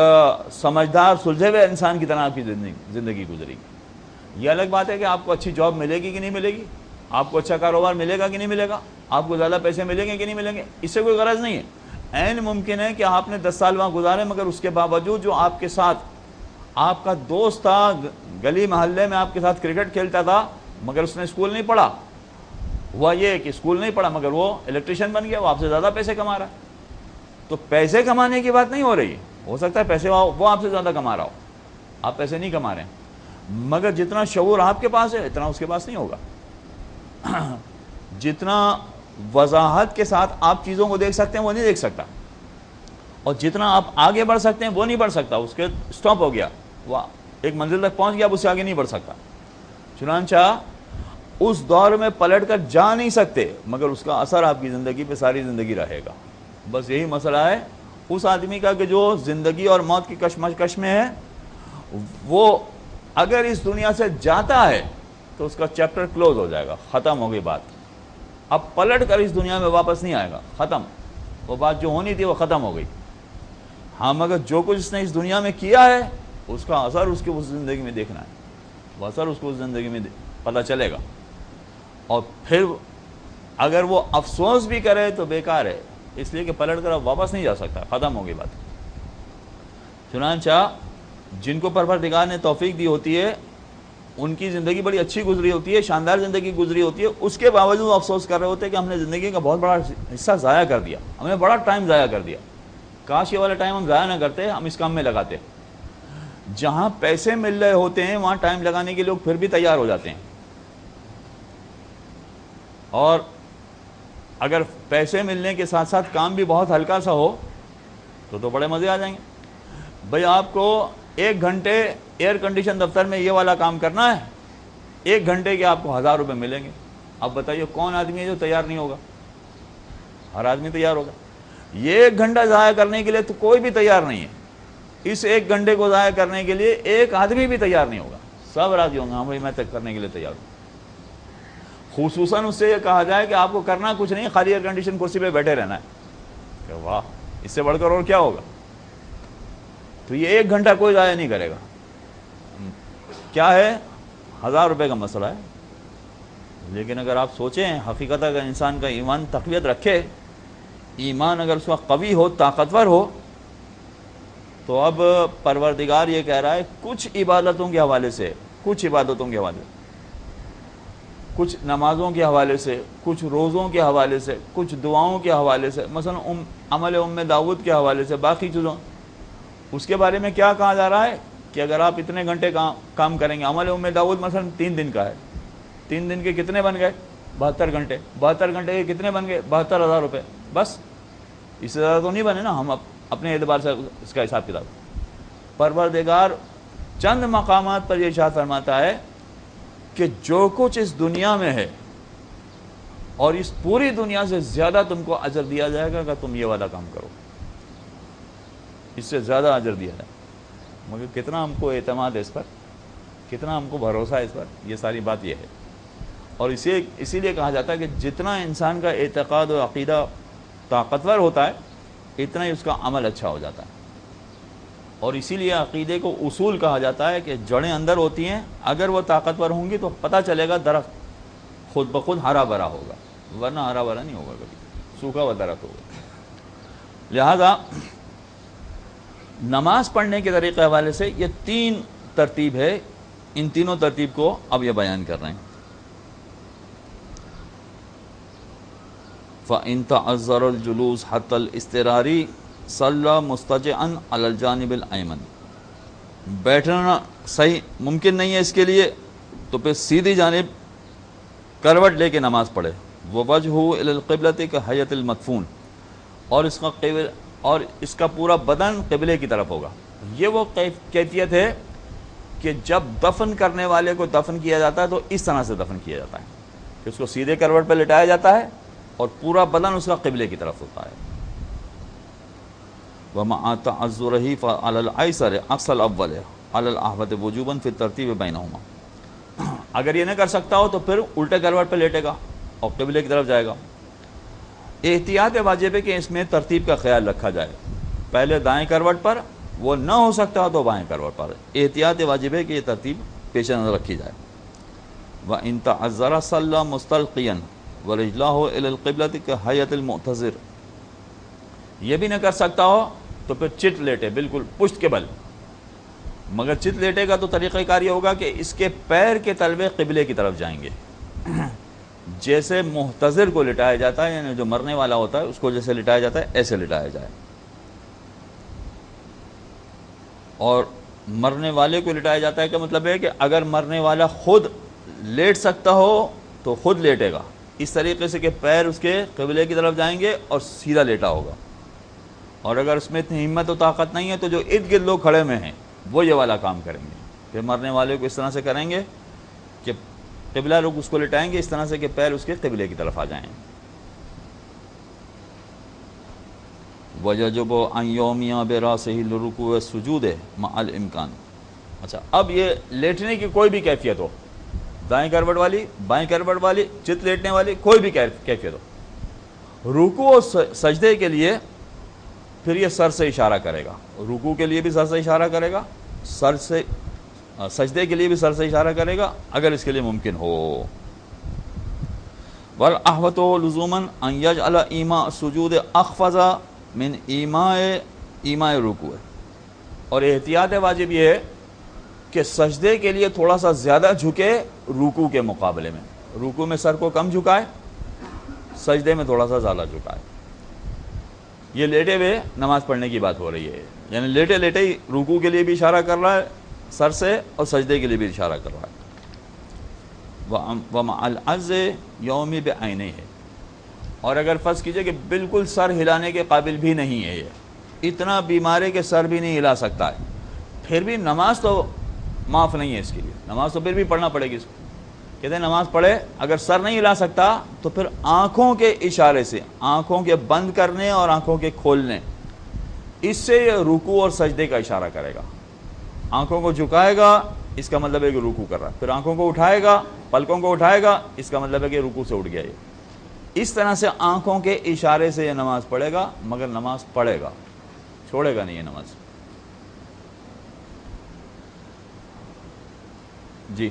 سمجھدار سلجھے ہوئے انسان کی طرح آپ کی زندگی گزرے گی. یہ الگ بات ہے کہ آپ کو اچھی جاب ملے گی کہ نہیں ملے گی, آپ کو اچھا کاروبار ملے گا کہ نہیں ملے گا, آپ کو زیادہ پیسے ملیں گے کہ نہیں ملیں گے, اس سے کوئی غرض نہیں ہے. عین ممکن ہے کہ آپ نے 10 سال وہاں گزارے مگر اس کے باوجود جو آپ کے ساتھ آپ کا دوست تھا, گلی محلے میں آپ کے ساتھ کرکٹ کھیلتا تھا, مگر اس نے اسکول نہیں پڑھا. ہوا یہ کہ اسکول نہیں پڑھا مگر وہ الیکٹریشین بن گیا, وہ آپ سے زیادہ پیسے کما رہا ہے. تو پیسے کمانے کی بات نہیں ہو رہی, ہو سکتا ہے پیسے وہ آپ سے زیادہ کما رہا ہو, آپ پیسے نہیں کما رہے ہیں, مگر جتنا شعور آپ کے پاس ہے اتنا اس کے پاس نہیں ہوگا. جتنا وضاحت کے ساتھ آپ چیزوں کو دیکھ سکتے ہیں وہ نہیں دیکھ سکتا, اور جتنا آپ آگے بڑھ سکتے ہیں وہ نہیں بڑھ سکتا. اس کے سٹاپ ہو گیا, وہ ایک منزل تک پہنچ گیا, اب اس سے آگے نہیں بڑھ سکتا. چنانچہ اس دور میں پلٹ کر جا نہیں سکتے, مگر اس کا اثر آپ کی زندگی پہ ساری زندگی رہے گا. بس یہی مسئلہ ہے اس آدمی کا کہ جو زندگی اور موت کی کشمکش میں ہے, وہ اگر اس دنیا سے جاتا ہے تو اس کا چیپٹر کلوز ہو جائے گا, ختم ہو گئی بات. اب پلٹ کر اس دنیا میں واپس نہیں آئے گا, ختم. وہ بات جو ہونی تھی وہ ختم ہو گئی. ہاں مگر جو کچھ اس نے اس دنیا میں کیا ہے اس کا اثر اس کی اس زندگی میں دیکھنا ہے, وہ اثر اس کو اس زندگی میں پتہ چلے گا. اور پھر اگر وہ افسوس بھی کرے تو بیکار ہے, اس لیے کہ پلٹ کر اب واپس نہیں جا سکتا, ختم ہو گئی بات. چنانچہ جن کو پروردگار نے توفیق دی ہوتی ہے ان کی زندگی بڑی اچھی گزری ہوتی ہے, شاندار زندگی گزری ہوتی ہے, اس کے باوجود افسوس کر رہے ہوتے ہیں کہ ہم نے زندگی کا بہت بڑا حصہ ضائع کر دیا, ہم نے بڑا ٹائم ضائع کر دیا. کاش یہ والا ٹائم ہم ضائع نہ کرتے, ہم اس کام میں لگاتے. جہاں پیسے مل رہے ہوتے ہیں وہاں ٹائم لگانے کے لوگ پھر بھی تیار ہو جاتے ہیں, اور اگر پیسے ملنے کے ساتھ ساتھ کام بھی بہت ہلکا سا ہو تو بڑے مزے آ جائیں گے. بھئی آپ کو 1 گھنٹے ایئر کنڈیشن دفتر میں یہ والا کام کرنا ہے, 1 گھنٹے کے آپ کو 1000 روپے ملیں گے. اب بتائیے کون آدمی ہے جو تیار نہیں ہوگا؟ ہر آدمی تیار ہوگا. یہ 1 گھنٹہ ضائع کرنے کے لیے تو کوئی بھی تیار نہیں ہے. اس 1 گھنٹے کو ضائع کرنے کے لیے ایک آدمی بھی تیار نہیں ہوگا. سب راضی ہوں گے, ہاں بھائی میں تک کرنے کے لیے تیار ہوں. خصوصاً اس سے یہ کہا جائے کہ آپ کو کرنا کچھ نہیں, خالی ایئر کنڈیشن کرسی پہ بیٹھے رہنا ہے, کہ واہ اس سے بڑھ کر اور کیا ہوگا. تو یہ 1 گھنٹہ کوئی ضائع نہیں کرے گا. کیا ہے, 1000 روپے کا مسئلہ ہے. لیکن اگر آپ سوچیں حقیقت اگر انسان کا ایمان تقویت رکھے, ایمان اگر اس کا قوی ہو, طاقتور ہو, تو اب پروردگار یہ کہہ رہا ہے کچھ عبادتوں کے حوالے سے, کچھ نمازوں کے حوالے سے, کچھ روزوں کے حوالے سے, کچھ دعاؤں کے حوالے سے, مثلا عمل داؤد کے حوالے سے, باقی چیزوں, اس کے بارے میں کیا کہا جا رہا ہے کہ اگر آپ اتنے گھنٹے کام کریں گے. عمل داؤد مثلا 3 دن کا ہے, 3 دن کے کتنے بن گئے؟ 72 گھنٹے. 72 گھنٹے کے کتنے بن گئے؟ 72,000 روپے. بس اس سے زیادہ تو نہیں بنے نا ہم اپنے اعتبار سے اس کا حساب کتاب. پروردگار چند مقامات پر یہ ارشاد فرماتا ہے کہ جو کچھ اس دنیا میں ہے اور اس پوری دنیا سے زیادہ تم کو اجر دیا جائے گا کہ تم یہ والا کام کرو, اس سے زیادہ اجر دیا جائے. مگر کتنا ہم کو اعتماد ہے اس پر, کتنا ہم کو بھروسہ ہے اس پر, یہ ساری بات یہ ہے. اور اسی لیے کہا جاتا ہے کہ جتنا انسان کا اعتقاد و عقیدہ طاقتور ہوتا ہے اتنا ہی اس کا عمل اچھا ہو جاتا ہے. اور اسی لیے عقیدے کو اصول کہا جاتا ہے کہ جڑیں اندر ہوتی ہیں, اگر وہ طاقتور ہوں گی تو پتہ چلے گا درخت خود بخود ہرا بھرا ہوگا, ورنہ ہرا بھرا نہیں ہوگا, کبھی سوکھا ہوا درخت ہوگا. لہذا نماز پڑھنے کے طریقے حوالے سے یہ 3 ترتیب ہے, ان تینوں ترتیب کو اب یہ بیان کر رہے ہیں. فَإِن تَعَذَّرَ الْجُلُوسُ حَتَّى الْإِسْتِرَارِ صَلَّى مُسْتَجِعًا عَلَى الْجَانِبِ الْأَيْمَنِ. بیٹھنا صحیح ممکن نہیں ہے اس کے لیے تو پھر سیدھی جانب کروٹ لے کے نماز پڑھے. وَوَجْهُ إِلَى الْقِبْلَةِ كَحَيَّةِ الْمَدْفُونِ, اور اس کا پورا بدن قبلے کی طرف ہوگا. یہ وہ کیفیت ہے کہ جب دفن کرنے والے کو دفن کیا جاتا ہے تو اس طرح سے دفن کیا جاتا ہے کہ اس کو سیدھے کروٹ پہ لٹایا جاتا ہے اور پورا بدن اس کا قبلے کی طرف ہوتا ہے. وَمَعَ تَعَذُّرِهِ فَعَلَى الْأَيْسَرِ عَكْسَ الْأَوَّلِ عَلَى الْأَحْوَطِ وُجُوبًا فِي التَّرْتِيبِ بَيْنَهُمَا. اگر یہ نہ کر سکتا ہو تو پھر الٹے کروٹ پہ لیٹے گا اور قبلے کی طرف جائے گا. احتیاط واجب ہے کہ اس میں ترتیب کا خیال رکھا جائے, پہلے دائیں کروٹ پر, وہ نہ ہو سکتا تو بائیں کروٹ پر. احتیاط واجب ہے کہ یہ ترتیب پیش نظر رکھی جائے. وَإِن تَعَذَّرَ صَلَّى مُسْتَلْقِيًا وَرِجْلَهُ إِلَى الْقِبْلَةِ كَحَيَّةِ الْمُعْتَذِرِ. یہ بھی نہ کر سکتا ہو تو پھر چت لیٹے, بالکل پشت کے بل. مگر چت لیٹے گا تو طریقہ کار یہ ہوگا کہ اس کے پیر کے تلوے قبلے کی طرف جائیں گے, جیسے محتضر کو لٹایا جاتا ہے, یعنی جو مرنے والا ہوتا ہے اس کو جیسے لٹایا جاتا ہے ایسے لٹایا جائے. اور مرنے والے کو لٹایا جاتا ہے کا مطلب ہے کہ اگر مرنے والا خود لیٹ سکتا ہو تو خود لیٹے گا, اس طریقے سے کہ پیر اس کے قبلے کی طرف جائیں گے اور سیدھا لیٹا ہوگا. اور اگر اس میں اتنی ہمت و طاقت نہیں ہے تو جو ارد گرد لوگ کھڑے میں ہیں وہ یہ والا کام کریں گے. پھر مرنے والے کو اس طرح سے کریں گے کہ قبلہ لوگ اس کو لٹائیں گے اس طرح سے کہ پیر اس کے قبلے کی طرف آ جائیں. وَيَجِبُ أَن يُؤْمِيَ بِرَأْسِهِ لِلرُّكُوعِ وَالسُّجُودِ مَعَ الْإِمْكَانِ. اچھا, اب یہ لیٹنے کی کوئی بھی کیفیت ہو, دائیں کروٹ والی, بائیں کروٹ والی, چت لیٹنے والی, کوئی بھی کیفیت ہو, رکوع و سجدے کے لیے پھر یہ سر سے اشارہ کرے گا. رکوع کے لیے بھی سر سے اشارہ کرے گا, سجدے کے لیے بھی سر سے اشارہ کرے گا اگر اس کے لیے ممکن ہو. وَالْأَحْوَطُ لُزُومًا أَن يَجْعَلَ إِيمَاءَ السُّجُودِ أَخْفَضَ مِنْ إِيمَاءِ الرُّكُوعِ. اور احتیاط واجب یہ ہے کہ سجدے کے لیے تھوڑا سا زیادہ جھکے رکوع کے مقابلے میں. رکوع میں سر کو کم جھکائے, سجدے میں تھوڑا سا زیادہ جھکائے. یہ لیٹے ہوئے نماز پڑھنے کی بات ہو رہی ہے, یعنی لیٹے لیٹے ہی رکوع کے لیے بھی اشارہ کر رہا ہے سر سے اور سجدے کے لیے بھی اشارہ کر رہا ہے. وَمَعَ الْعَجْزِ يَوْمِ بِعَيْنِهِ. اور اگر فرض کیجئے کہ بالکل سر ہلانے کے قابل بھی نہیں ہے, یہ اتنا بیمار ہے کہ سر بھی نہیں ہلا سکتا ہے, پھر بھی نماز تو معاف نہیں ہے اس کے لیے, نماز تو پھر بھی پڑھنا پڑے گی اس کو. کہتے ہیں نماز پڑھے, اگر سر نہیں ہلا سکتا تو پھر آنکھوں کے اشارے سے, آنکھوں کے بند کرنے اور آنکھوں کے کھولنے, اس سے یہ رکوع اور سجدے کا اشارہ کرے گا. آنکھوں کو جھکائے گا اس کا مطلب ہے کہ رکوع کر رہا ہے, پھر آنکھوں کو اٹھائے گا, پلکوں کو اٹھائے گا, اس کا مطلب ہے کہ رکوع سے اٹھ گیا. یہ اس طرح سے آنکھوں کے اشارے سے یہ نماز پڑھے گا, مگر نماز پڑھے گا, چھوڑے گا نہیں یہ نماز. جی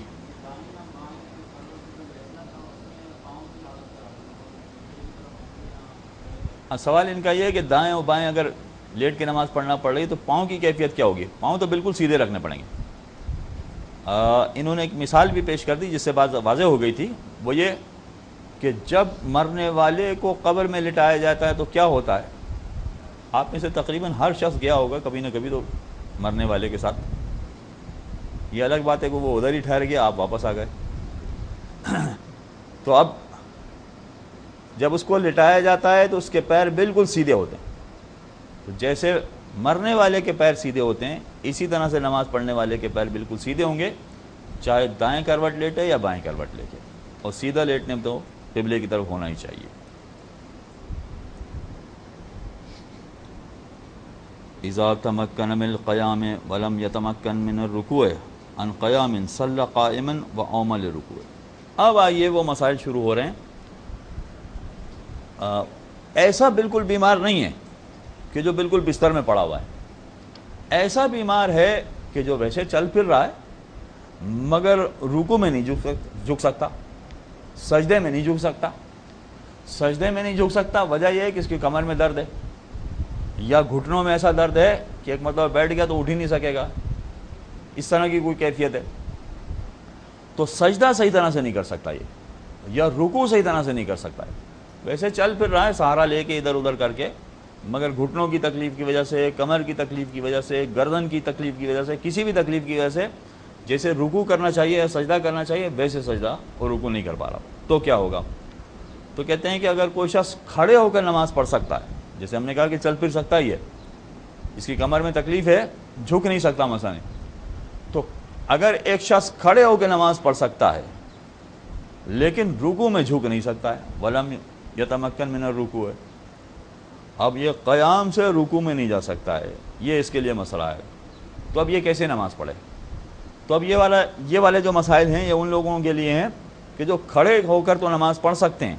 سوال ان کا یہ ہے کہ دائیں اور بائیں اگر لیٹ کے نماز پڑھنا پڑ رہی تو پاؤں کی کیفیت کیا ہوگی؟ پاؤں تو بالکل سیدھے رکھنے پڑیں گے. انہوں نے ایک مثال بھی پیش کر دی جس سے بات واضح ہو گئی تھی, وہ یہ کہ جب مرنے والے کو قبر میں لٹایا جاتا ہے تو کیا ہوتا ہے. آپ میں سے تقریباً ہر شخص گیا ہوگا کبھی نہ کبھی تو مرنے والے کے ساتھ. یہ الگ بات ہے کہ وہ ادھر ہی ٹھہر گیا, آپ واپس آ گئے. تو اب جب اس کو لٹایا جاتا ہے تو اس کے پیر بالکل سیدھے ہوتے ہیں. تو جیسے مرنے والے کے پیر سیدھے ہوتے ہیں اسی طرح سے نماز پڑھنے والے کے پیر بالکل سیدھے ہوں گے، چاہے دائیں کروٹ لیٹے یا بائیں کروٹ لے کے. اور سیدھا لیٹنے میں تو قبلے کی طرف ہونا ہی چاہیے. اذا تمکن من القیام ولم یتمکن من الرکوع عن قیام صلی قائما واومل رکوع. اب آئیے وہ مسائل شروع ہو رہے ہیں. ایسا بالکل بیمار نہیں ہے کہ جو بالکل بستر میں پڑا ہوا ہے. ایسا بیمار ہے کہ جو ویسے چل پھر رہا ہے مگر رکوع میں نہیں جھک سکتا، سجدے میں نہیں جھک سکتا. سجدے میں نہیں جھک سکتا وجہ یہ ہے کہ اس کی کمر میں درد ہے یا گھٹنوں میں ایسا درد ہے کہ ایک مرتبہ بیٹھ گیا تو اٹھ ہی نہیں سکے گا، اس طرح کی کوئی کیفیت ہے. تو سجدہ صحیح طرح سے نہیں کر سکتا یہ، یا رکوع صحیح طرح سے نہیں کر سکتا ہے. ویسے چل پھر رہا ہے سہارا لے کے ادھر ادھر کر کے، مگر گھٹنوں کی تکلیف کی وجہ سے، کمر کی تکلیف کی وجہ سے، گردن کی تکلیف کی وجہ سے، کسی بھی تکلیف کی وجہ سے جیسے رکوع کرنا چاہیے یا سجدہ کرنا چاہیے ویسے سجدہ اور رکوع نہیں کر پا رہا. تو کیا ہوگا؟ تو کہتے ہیں کہ اگر کوئی شخص کھڑے ہو کر نماز پڑھ سکتا ہے، جیسے ہم نے کہا کہ چل پھر سکتا ہی ہے، اس کی کمر میں تکلیف ہے، جھک نہیں سکتا مثلا، تو اگر ایک شخص کھڑے ہو کے نماز پڑھ سکتا ہے لیکن رکوع میں جھک نہیں سکتا ہے، ولم یتمکن من الرکوع، اب یہ قیام سے رکوع میں نہیں جا سکتا ہے، یہ اس کے لیے مسئلہ ہے. تو اب یہ کیسے نماز پڑھے؟ تو اب یہ والے جو مسائل ہیں یہ ان لوگوں کے لیے ہیں کہ جو کھڑے ہو کر تو نماز پڑھ سکتے ہیں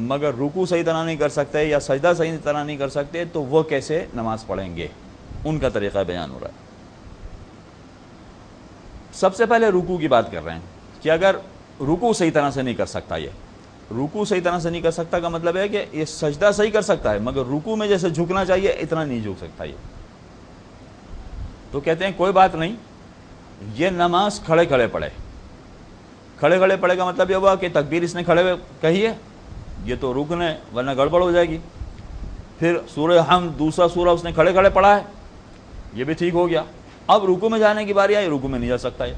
مگر رکوع صحیح طرح نہیں کر سکتے یا سجدہ صحیح طرح نہیں کر سکتے، تو وہ کیسے نماز پڑھیں گے، ان کا طریقہ بیان ہو رہا ہے. سب سے پہلے رکوع کی بات کر رہے ہیں کہ اگر رکوع صحیح طرح سے نہیں کر سکتا، یہ رکوع صحیح طرح سے نہیں کر سکتا کا مطلب ہے کہ یہ سجدہ صحیح کر سکتا ہے مگر رکوع میں جیسے جھکنا چاہیے اتنا نہیں جھک سکتا یہ. تو کہتے ہیں کوئی بات نہیں، یہ نماز کھڑے کھڑے پڑھے. کھڑے کھڑے پڑھے کا مطلب یہ ہوا کہ تکبیر اس نے کھڑے ہوئے کہی ہے، یہ تو رکن ہے ورنہ گڑبڑ ہو جائے گی. پھر سورہ حمد دوسرا سورہ اس نے کھڑے کھڑے پڑھا ہے، یہ بھی ٹھیک ہو گیا. اب رکوع میں جانے کی باری آئی، رکوع میں نہیں جا سکتا ہے.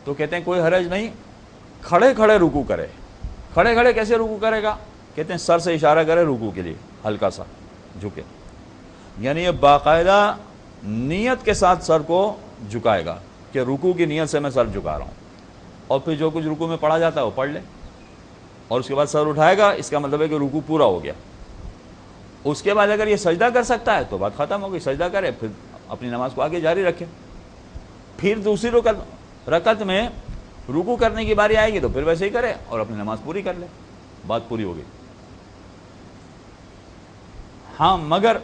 تو کہتے ہیں کوئی حرج نہیں، کھڑے کھڑے رکوع کرے. کھڑے کھڑے کیسے رکوع کرے گا؟ کہتے ہیں سر سے اشارہ کرے رکوع کے لیے، ہلکا سا جھکے، یعنی یہ باقاعدہ نیت کے ساتھ سر کو جھکائے گا کہ رکوع کی نیت سے میں سر جھکا رہا ہوں. اور پھر جو کچھ رکوع میں پڑھا جاتا ہے وہ پڑھ لے اور اس کے بعد سر اٹھائے گا، اس کا مطلب ہے کہ رکوع پورا ہو گیا. اس کے بعد اگر یہ سجدہ کر سکتا ہے تو بات ختم ہو گئی، سجدہ کرے پھر اپنی نماز کو آگے جاری رکھے. پھر دوسری رکعت میں رکوع کرنے کی باری آئے گی تو پھر ویسے ہی کرے اور اپنی نماز پوری کر لے، بات پوری ہو گئی. ہاں مگر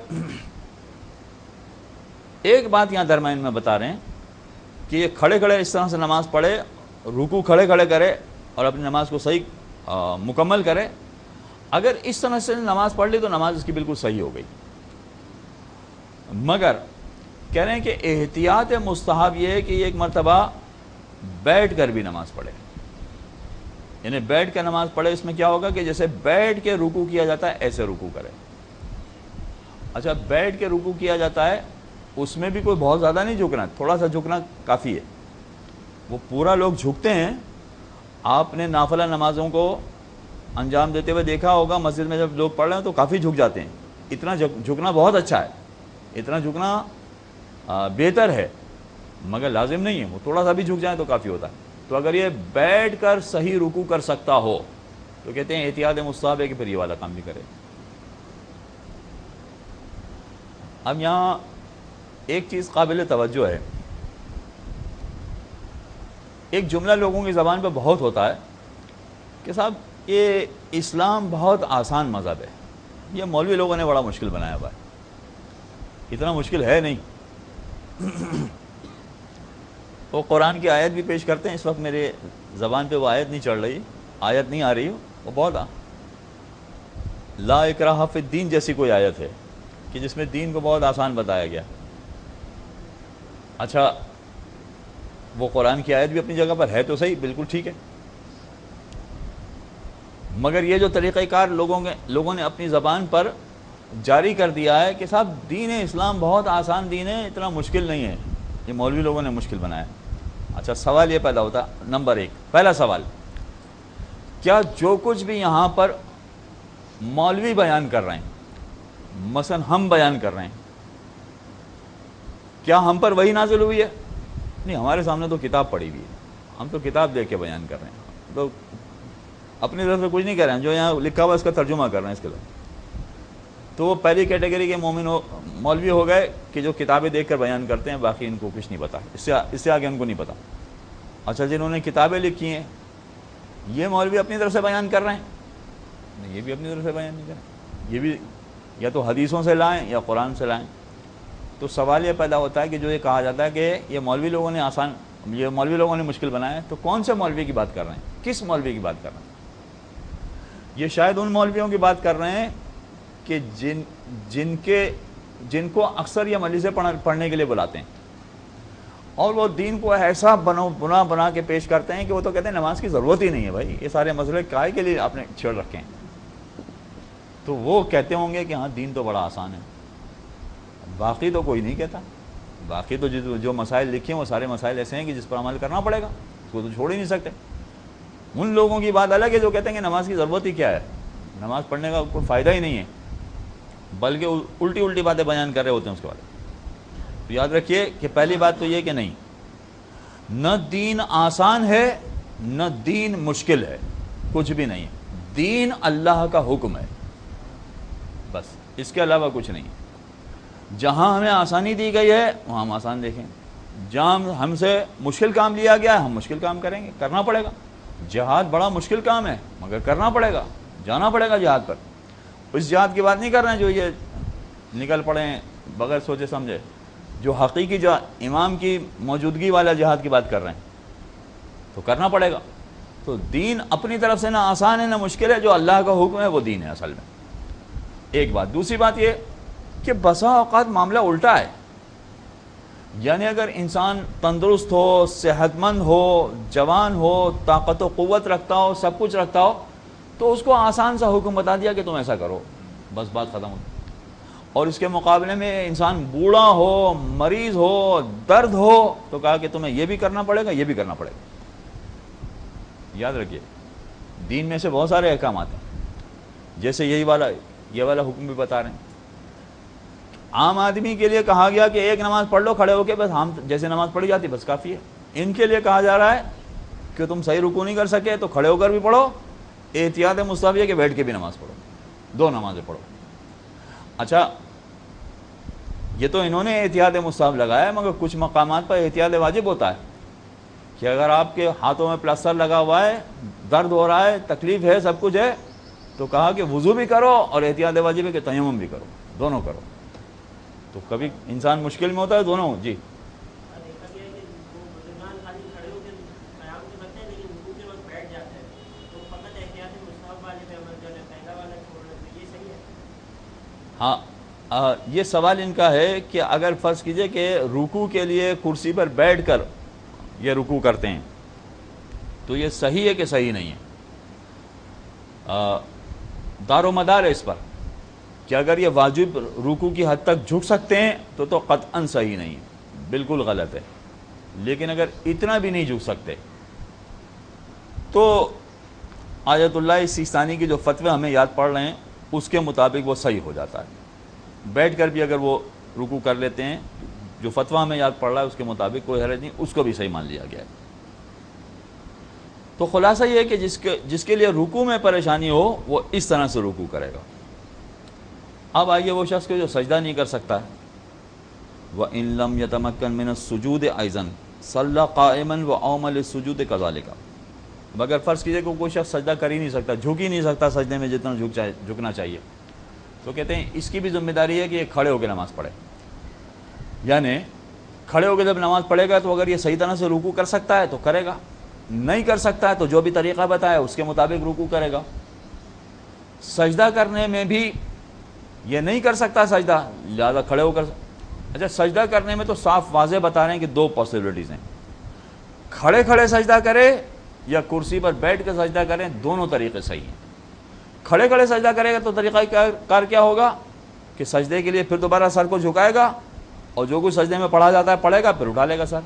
ایک بات یہاں درمیان میں بتا رہے ہیں کہ یہ کھڑے کھڑے اس طرح سے نماز پڑھے، رکوع کھڑے کھڑے کرے اور اپنی نماز کو صحیح مکمل کرے. اگر اس طرح سے نماز پڑھ لی تو نماز اس کی بالکل صحیح ہو گئی. مگر کہہ رہے ہیں کہ احتیاط مستحب یہ ہے کہ یہ ایک مرتبہ بیٹھ کر بھی نماز پڑھے، یعنی بیٹھ کر نماز پڑھے. اس میں کیا ہوگا کہ جیسے بیٹھ کے رکوع کیا جاتا ہے ایسے رکوع کرے. اچھا بیٹھ کے رکوع کیا جاتا ہے اس میں بھی کوئی بہت زیادہ نہیں جھکنا، تھوڑا سا جھکنا کافی ہے. وہ پورا لوگ جھکتے ہیں، آپ نے نافلہ نمازوں کو انجام دیتے ہوئے دیکھا ہوگا، مسجد میں جب لوگ پڑھ رہے ہیں تو کافی جھک جاتے ہیں. اتنا جھکنا بہت اچھا ہے، اتنا جھکنا بہتر ہے مگر لازم نہیں ہے. وہ تھوڑا سا بھی جھک جائیں تو کافی ہوتا ہے. تو اگر یہ بیٹھ کر صحیح رکوع کر سکتا ہو تو کہتے ہیں احتیاط مستحب ہے کہ پھر یہ والا کام بھی کرے. اب یہاں ایک چیز قابل توجہ ہے، ایک جملہ لوگوں کی زبان پہ بہت ہوتا ہے کہ صاحب یہ اسلام بہت آسان مذہب ہے، یہ مولوی لوگوں نے بڑا مشکل بنایا ہوا ہے. اتنا مشکل ہے نہیں. وہ قرآن کی آیت بھی پیش کرتے ہیں، اس وقت میرے زبان پہ وہ آیت نہیں چڑھ رہی، آیت نہیں آ رہی، وہ بہت لا اکراہ فی الدین جیسی کوئی آیت ہے کہ جس میں دین کو بہت آسان بتایا گیا. اچھا وہ قرآن کی آیت بھی اپنی جگہ پر ہے تو صحیح، بالکل ٹھیک ہے، مگر یہ جو طریقہ کار لوگوں نے اپنی زبان پر جاری کر دیا ہے کہ صاحب دین اسلام بہت آسان دین ہے، اتنا مشکل نہیں ہے، یہ مولوی لوگوں نے مشکل بنایا. اچھا سوال یہ پیدا ہوتا، نمبر ایک، پہلا سوال، کیا جو کچھ بھی یہاں پر مولوی بیان کر رہے ہیں، مثلا ہم بیان کر رہے ہیں، کیا ہم پر وہی نازل ہوئی ہے؟ نہیں، ہمارے سامنے تو کتاب پڑھی ہوئی ہے، ہم تو کتاب دیکھ کے بیان کر رہے ہیں، تو اپنی طرف سے کچھ نہیں کر رہے ہیں، جو یہاں لکھا ہوا اس کا ترجمہ کر رہے ہیں اس کے لیے۔ تو وہ پہلی کیٹیگری کے مومن مولوی ہو گئے کہ جو کتابیں دیکھ کر بیان کرتے ہیں، باقی ان کو کچھ نہیں پتا، اس سے آگے ان کو نہیں پتا۔ اچھا، جنہوں نے کتابیں لکھی ہیں یہ مولوی اپنی طرف سے بیان کر رہے ہیں؟ نہیں، یہ بھی اپنی طرف سے بیان نہیں کر رہے، یہ بھی یا تو حدیثوں سے لائیں یا قرآن سے لائیں۔ تو سوال یہ پیدا ہوتا ہے کہ جو یہ کہا جاتا ہے کہ یہ مولوی لوگوں نے مشکل بنایا ہے، تو کون سے مولوی کی بات کر رہے ہیں؟ کس مولوی کی بات کر رہے ہیں؟ یہ شاید ان مولویوں کی بات کر رہے ہیں کہ جن کو اکثر یہ مجلسیں پڑھنے کے لیے بلاتے ہیں، اور وہ دین کو ایسا بنا کے پیش کرتے ہیں کہ وہ تو کہتے ہیں نماز کی ضرورت ہی نہیں ہے، بھائی یہ سارے مسئلے کائے کے لیے آپ نے چھیڑ رکھے ہیں۔ تو وہ کہتے ہوں گے کہ ہاں دین تو بڑا آسان ہے، باقی تو کوئی نہیں کہتا، باقی تو جو مسائل لکھے ہیں وہ سارے مسائل ایسے ہیں کہ جس پر عمل کرنا پڑے گا، اس کو تو چھوڑ ہی نہیں سکتے۔ ان لوگوں کی بات الگ ہے جو کہتے ہیں کہ نماز کی ضرورت ہی کیا ہے، نماز پڑھنے کا کوئی فائدہ ہی نہیں ہے، بلکہ الٹی باتیں بیان کر رہے ہوتے ہیں اس کے بعد۔ تو یاد رکھیے کہ پہلی بات تو یہ کہ نہیں، نہ دین آسان ہے نہ دین مشکل ہے، کچھ بھی نہیں ہے، دین اللہ کا حکم ہے، بس اس کے علاوہ کچھ نہیں۔ جہاں ہمیں آسانی دی گئی ہے وہاں ہم آسان دیکھیں، جہاں ہم سے مشکل کام لیا گیا ہے ہم مشکل کام کریں گے، کرنا پڑے گا۔ جہاد بڑا مشکل کام ہے مگر کرنا پڑے گا، جانا پڑے گا جہاد پر۔ اس جہاد کی بات نہیں کر رہے ہیں جو یہ نکل پڑے ہیں بغیر سوچے سمجھے، جو حقیقی جو امام کی موجودگی والا جہاد کی بات کر رہے ہیں، تو کرنا پڑے گا۔ تو دین اپنی طرف سے نہ آسان ہے نہ مشکل ہے، جو اللہ کا حکم ہے وہ دین ہے اصل میں، ایک بات۔ دوسری بات یہ کہ بسا اوقات معاملہ الٹا ہے، یعنی اگر انسان تندرست ہو، صحت مند ہو، جوان ہو، طاقت و قوت رکھتا ہو، سب کچھ رکھتا ہو، تو اس کو آسان سا حکم بتا دیا کہ تم ایسا کرو، بس بات ختم ہو۔ اور اس کے مقابلے میں انسان بوڑھا ہو، مریض ہو، درد ہو، تو کہا کہ تمہیں یہ بھی کرنا پڑے گا، یہ بھی کرنا پڑے گا۔ یاد رکھیے دین میں سے بہت سارے احکامات ہیں، جیسے یہ والا حکم بھی بتا رہے ہیں۔ عام آدمی کے لیے کہا گیا کہ ایک نماز پڑھ لو کھڑے ہو کے، بس ہم جیسے نماز پڑھی جاتی بس کافی ہے۔ ان کے لیے کہا جا رہا ہے کہ تم صحیح رکوع نہیں کر سکے تو کھڑے ہو کر بھی پڑھو، احتیاط مستحب ہے کہ بیٹھ کے بھی نماز پڑھو، دو نمازیں پڑھو۔ اچھا، یہ تو انہوں نے احتیاط مستحب لگایا ہے، مگر کچھ مقامات پر احتیاط واجب ہوتا ہے کہ اگر آپ کے ہاتھوں میں پلاسٹر لگا ہوا ہے، درد ہو رہا ہے، تکلیف ہے، سب کچھ ہے، تو کہا کہ وضو بھی کرو اور احتیاط واجب ہے کہ تیمم بھی کرو، دونوں کرو۔ تو کبھی انسان مشکل میں ہوتا ہے دونوں۔ جی، دیکھا گیا ہے کہ وہ مسلمان خالی کھڑے ہو کے قیام تو کرتے ہیں لیکن رکوع کے وقت بیٹھ جاتے ہیں، تو فقط احتیاط مستحب والے پہ عمل کرنا، پہلا والا چھوڑ رہے ہیں، یہ صحیح ہے؟ ہاں، یہ سوال ان کا ہے کہ اگر فرض کیجئے کہ رکوع کے لیے کرسی پر بیٹھ کر یہ رکوع کرتے ہیں تو یہ صحیح ہے کہ صحیح نہیں ہے؟ دار و مدار ہے اس پر کہ اگر یہ واجب رکوع کی حد تک جھک سکتے ہیں تو قطعاً صحیح نہیں ہے، بالکل غلط ہے۔ لیکن اگر اتنا بھی نہیں جھک سکتے تو آیت اللہ سیستانی کی جو فتوی ہمیں یاد پڑ رہے ہیں اس کے مطابق وہ صحیح ہو جاتا ہے۔ بیٹھ کر بھی اگر وہ رکوع کر لیتے ہیں، جو فتویٰ ہمیں یاد پڑ رہا ہے اس کے مطابق کوئی حرج نہیں، اس کو بھی صحیح مان لیا گیا ہے۔ تو خلاصہ یہ ہے کہ جس کے لیے رکوع میں پریشانی ہو وہ اس طرح سے رکوع کرے گا۔ اب آئیے وہ شخص جو سجدہ نہیں کر سکتا ہے، وَإِن لَمْ يَتَمَكَّنْ مِنَ السُّجُودِ أَيْضًا صَلَّى قَائِمًا وَأَوْمَ لِلسُّجُودِ كَذَلِكَ۔ مگر فرض کیجئے کہ کوئی شخص سجدہ کر ہی نہیں سکتا، جھک ہی نہیں سکتا سجدے میں جتنا جھکنا چاہیے، تو کہتے ہیں اس کی بھی ذمہ داری ہے کہ یہ کھڑے ہو کے نماز پڑھے، یعنی کھڑے ہو کے جب نماز پڑھے گا تو اگر یہ صحیح طرح سے رکوع کر سکتا ہے تو کرے گا، نہیں کر سکتا ہے تو جو بھی طریقہ بتایا اس کے مطابق رکوع کرے گا۔ سجدہ کرنے میں بھی یہ نہیں کر سکتا سجدہ، لہذا کھڑے ہو کر۔ اچھا، سجدہ کرنے میں تو صاف واضح بتا رہے ہیں کہ دو پاسبلٹیز ہیں، کھڑے کھڑے سجدہ کرے یا کرسی پر بیٹھ کے سجدہ کریں، دونوں طریقے صحیح ہیں۔ کھڑے کھڑے سجدہ کرے گا تو طریقہ کار کیا ہوگا کہ سجدے کے لیے پھر دوبارہ سر کو جھکائے گا اور جو کچھ سجدے میں پڑھا جاتا ہے پڑھے گا، پھر اٹھا لے گا سر،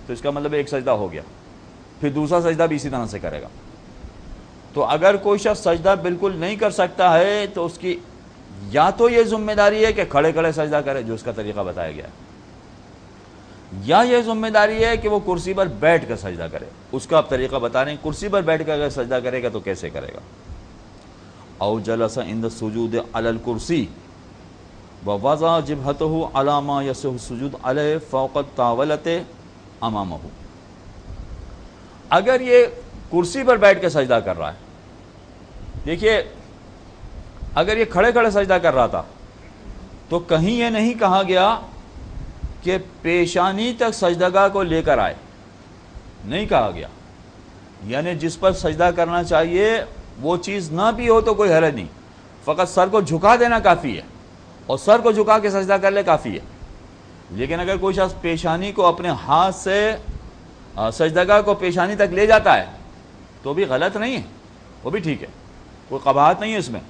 تو اس کا مطلب ایک سجدہ ہو گیا، پھر دوسرا سجدہ بھی اسی طرح سے کرے گا۔ تو اگر کوئی شخص سجدہ بالکل نہیں کر سکتا ہے تو اس کی یا تو یہ ذمہ داری ہے کہ کھڑے کھڑے سجدہ کرے جو اس کا طریقہ بتایا گیا ہے، یا یہ ذمہ داری ہے کہ وہ کرسی پر بیٹھ کر سجدہ کرے، اس کا آپ طریقہ بتا رہے ہیں۔ کرسی پر بیٹھ کر اگر سجدہ کرے گا تو کیسے کرے گا؟ او جلس عند السجود علی الکرسی ووضع جبهته علی ما یصح السجود علیہ فوق الطاولۃ امامہ، اگر یہ کرسی پر بیٹھ کے سجدہ کر رہا ہے، دیکھیے اگر یہ کھڑے کھڑے سجدہ کر رہا تھا تو کہیں یہ نہیں کہا گیا کہ پیشانی تک سجدگاہ کو لے کر آئے، نہیں کہا گیا، یعنی جس پر سجدہ کرنا چاہیے وہ چیز نہ بھی ہو تو کوئی حرج نہیں، فقط سر کو جھکا دینا کافی ہے، اور سر کو جھکا کے سجدہ کر لے کافی ہے۔ لیکن اگر کوئی شخص پیشانی کو اپنے ہاتھ سے سجدگاہ کو پیشانی تک لے جاتا ہے تو بھی غلط نہیں ہے، وہ بھی ٹھیک ہے، کوئی قباحت نہیں ہے اس میں،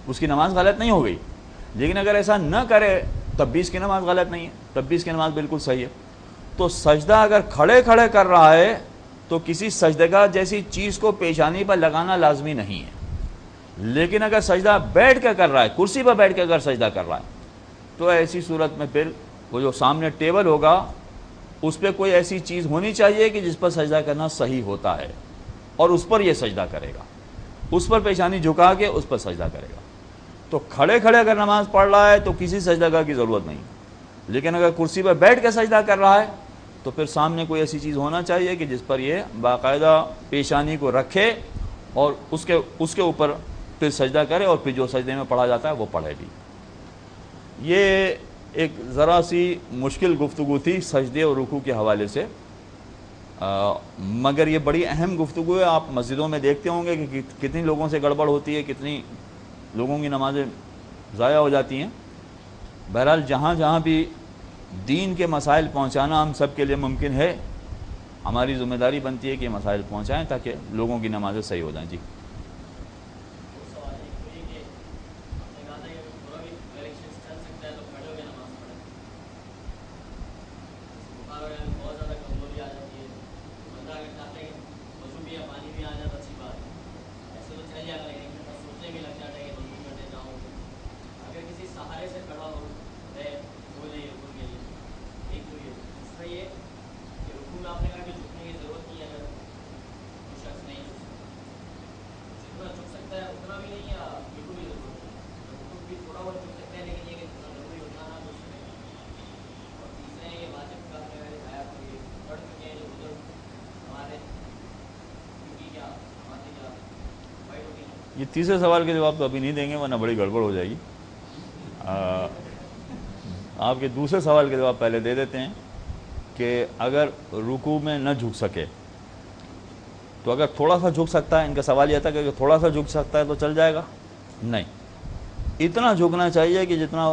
اس کی نماز غلط نہیں ہو گئی۔ لیکن اگر ایسا نہ کرے تب بھی اس کی نماز غلط نہیں ہے، تب بھی اس کی نماز بالکل صحیح ہے۔ تو سجدہ اگر کھڑے کھڑے کر رہا ہے تو کسی سجدگاہ جیسی چیز کو پیشانی پر لگانا لازمی نہیں ہے، لیکن اگر سجدہ بیٹھ کر کر رہا ہے، کرسی پر بیٹھ کے اگر سجدہ کر رہا ہے تو ایسی صورت میں پھر وہ جو سامنے ٹیبل ہوگا اس پہ کوئی ایسی چیز ہونی چاہیے کہ جس پر سجدہ کرنا صحیح ہوتا ہے، اور اس پر یہ سجدہ کرے گا، اس پر پیشانی جھکا کے اس پر سجدہ کرے گا۔ تو کھڑے کھڑے اگر نماز پڑھ رہا ہے تو کسی سجدگاہ کی ضرورت نہیں، لیکن اگر کرسی پر بیٹھ کے سجدہ کر رہا ہے تو پھر سامنے کوئی ایسی چیز ہونا چاہیے کہ جس پر یہ باقاعدہ پیشانی کو رکھے اور اس کے اوپر پھر سجدہ کرے، اور پھر جو سجدے میں پڑھا جاتا ہے وہ پڑھے بھی۔ یہ ایک ذرا سی مشکل گفتگو تھی سجدے اور رکوع کے حوالے سے، مگر یہ بڑی اہم گفتگو ہے۔ آپ مسجدوں میں دیکھتے ہوں گے کہ کتنی لوگوں سے گڑبڑ ہوتی ہے، کتنی لوگوں کی نمازیں ضائع ہو جاتی ہیں۔ بہرحال جہاں جہاں بھی دین کے مسائل پہنچانا ہم سب کے لیے ممکن ہے، ہماری ذمہ داری بنتی ہے کہ یہ مسائل پہنچائیں تاکہ لوگوں کی نمازیں صحیح ہو جائیں۔ جی یہ تیسرے سوال کے جواب تو ابھی نہیں دیں گے ورنہ بڑی گڑبڑ ہو جائے گی۔ آپ کے دوسرے سوال کے جواب پہلے دے دیتے ہیں کہ اگر رکوع میں نہ جھک سکے تو اگر تھوڑا سا جھک سکتا ہے، ان کا سوال یہ تھا کہ اگر تھوڑا سا جھک سکتا ہے تو چل جائے گا؟ نہیں، اتنا جھکنا چاہیے کہ جتنا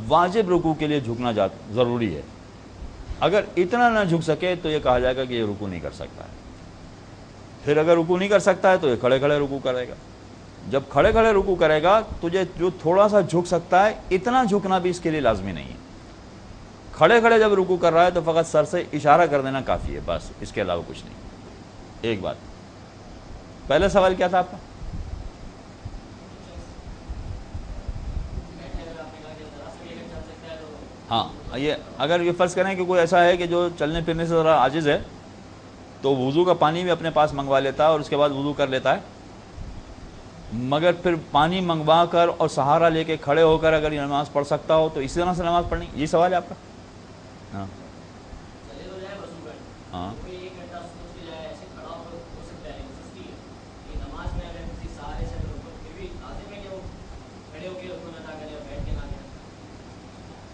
واجب رکوع کے لیے جھکنا ضروری ہے۔ اگر اتنا نہ جھک سکے تو یہ کہا جائے گا کہ یہ رکوع نہیں کر سکتا ہے۔ پھر اگر رکوع نہیں کر سکتا ہے تو یہ کھڑے کھڑے رکوع کرے گا۔ جب کھڑے کھڑے رکوع کرے گا تجھے جو تھوڑا سا جھک سکتا ہے اتنا جھکنا بھی اس کے لیے لازمی نہیں ہے۔ کھڑے کھڑے جب رکوع کر رہا ہے تو فقط سر سے اشارہ کر دینا کافی ہے، بس اس کے علاوہ کچھ نہیں۔ ایک بات، پہلا سوال کیا تھا آپ کا؟ ہاں، یہ اگر یہ فرض کریں کہ کوئی ایسا ہے کہ جو چلنے پھرنے سے ذرا عاجز ہے تو وضو کا پانی بھی اپنے پاس منگوا لیتا ہے اور اس کے بعد وضو کر لیتا ہے، مگر پھر پانی منگوا کر اور سہارا لے کے کھڑے ہو کر اگر یہ نماز پڑھ سکتا ہو تو اسی طرح سے نماز پڑھنی، یہ سوال ہے آپ کا؟ ہاں ہاں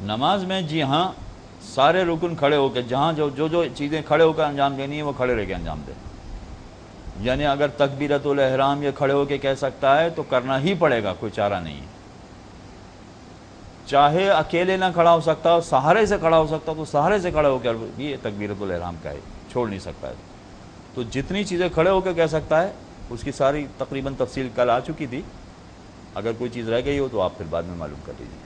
نماز میں جی ہاں سارے رکن کھڑے ہو کے، جہاں جو چیزیں کھڑے ہو کر انجام دینی ہے وہ کھڑے رہ کے انجام دے، یعنی اگر تکبیرۃ الاحرام یہ کھڑے ہو کے کہہ سکتا ہے تو کرنا ہی پڑے گا، کوئی چارہ نہیں ہے۔ چاہے اکیلے نہ کھڑا ہو سکتا ہو، سہارے سے کھڑا ہو سکتا ہو تو سہارے سے کھڑے ہو کر یہ تکبیرۃ الاحرام کا ہے، چھوڑ نہیں سکتا ہے۔ تو جتنی چیزیں کھڑے ہو کے کہہ سکتا ہے اس کی ساری تقریباً تفصیل کل آ چکی تھی، اگر کوئی چیز رہ گئی ہو تو آپ پھر بعد میں معلوم کر لیجیے۔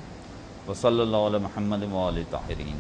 وصلی اللہ علی محمد وآلہ الطاہرین۔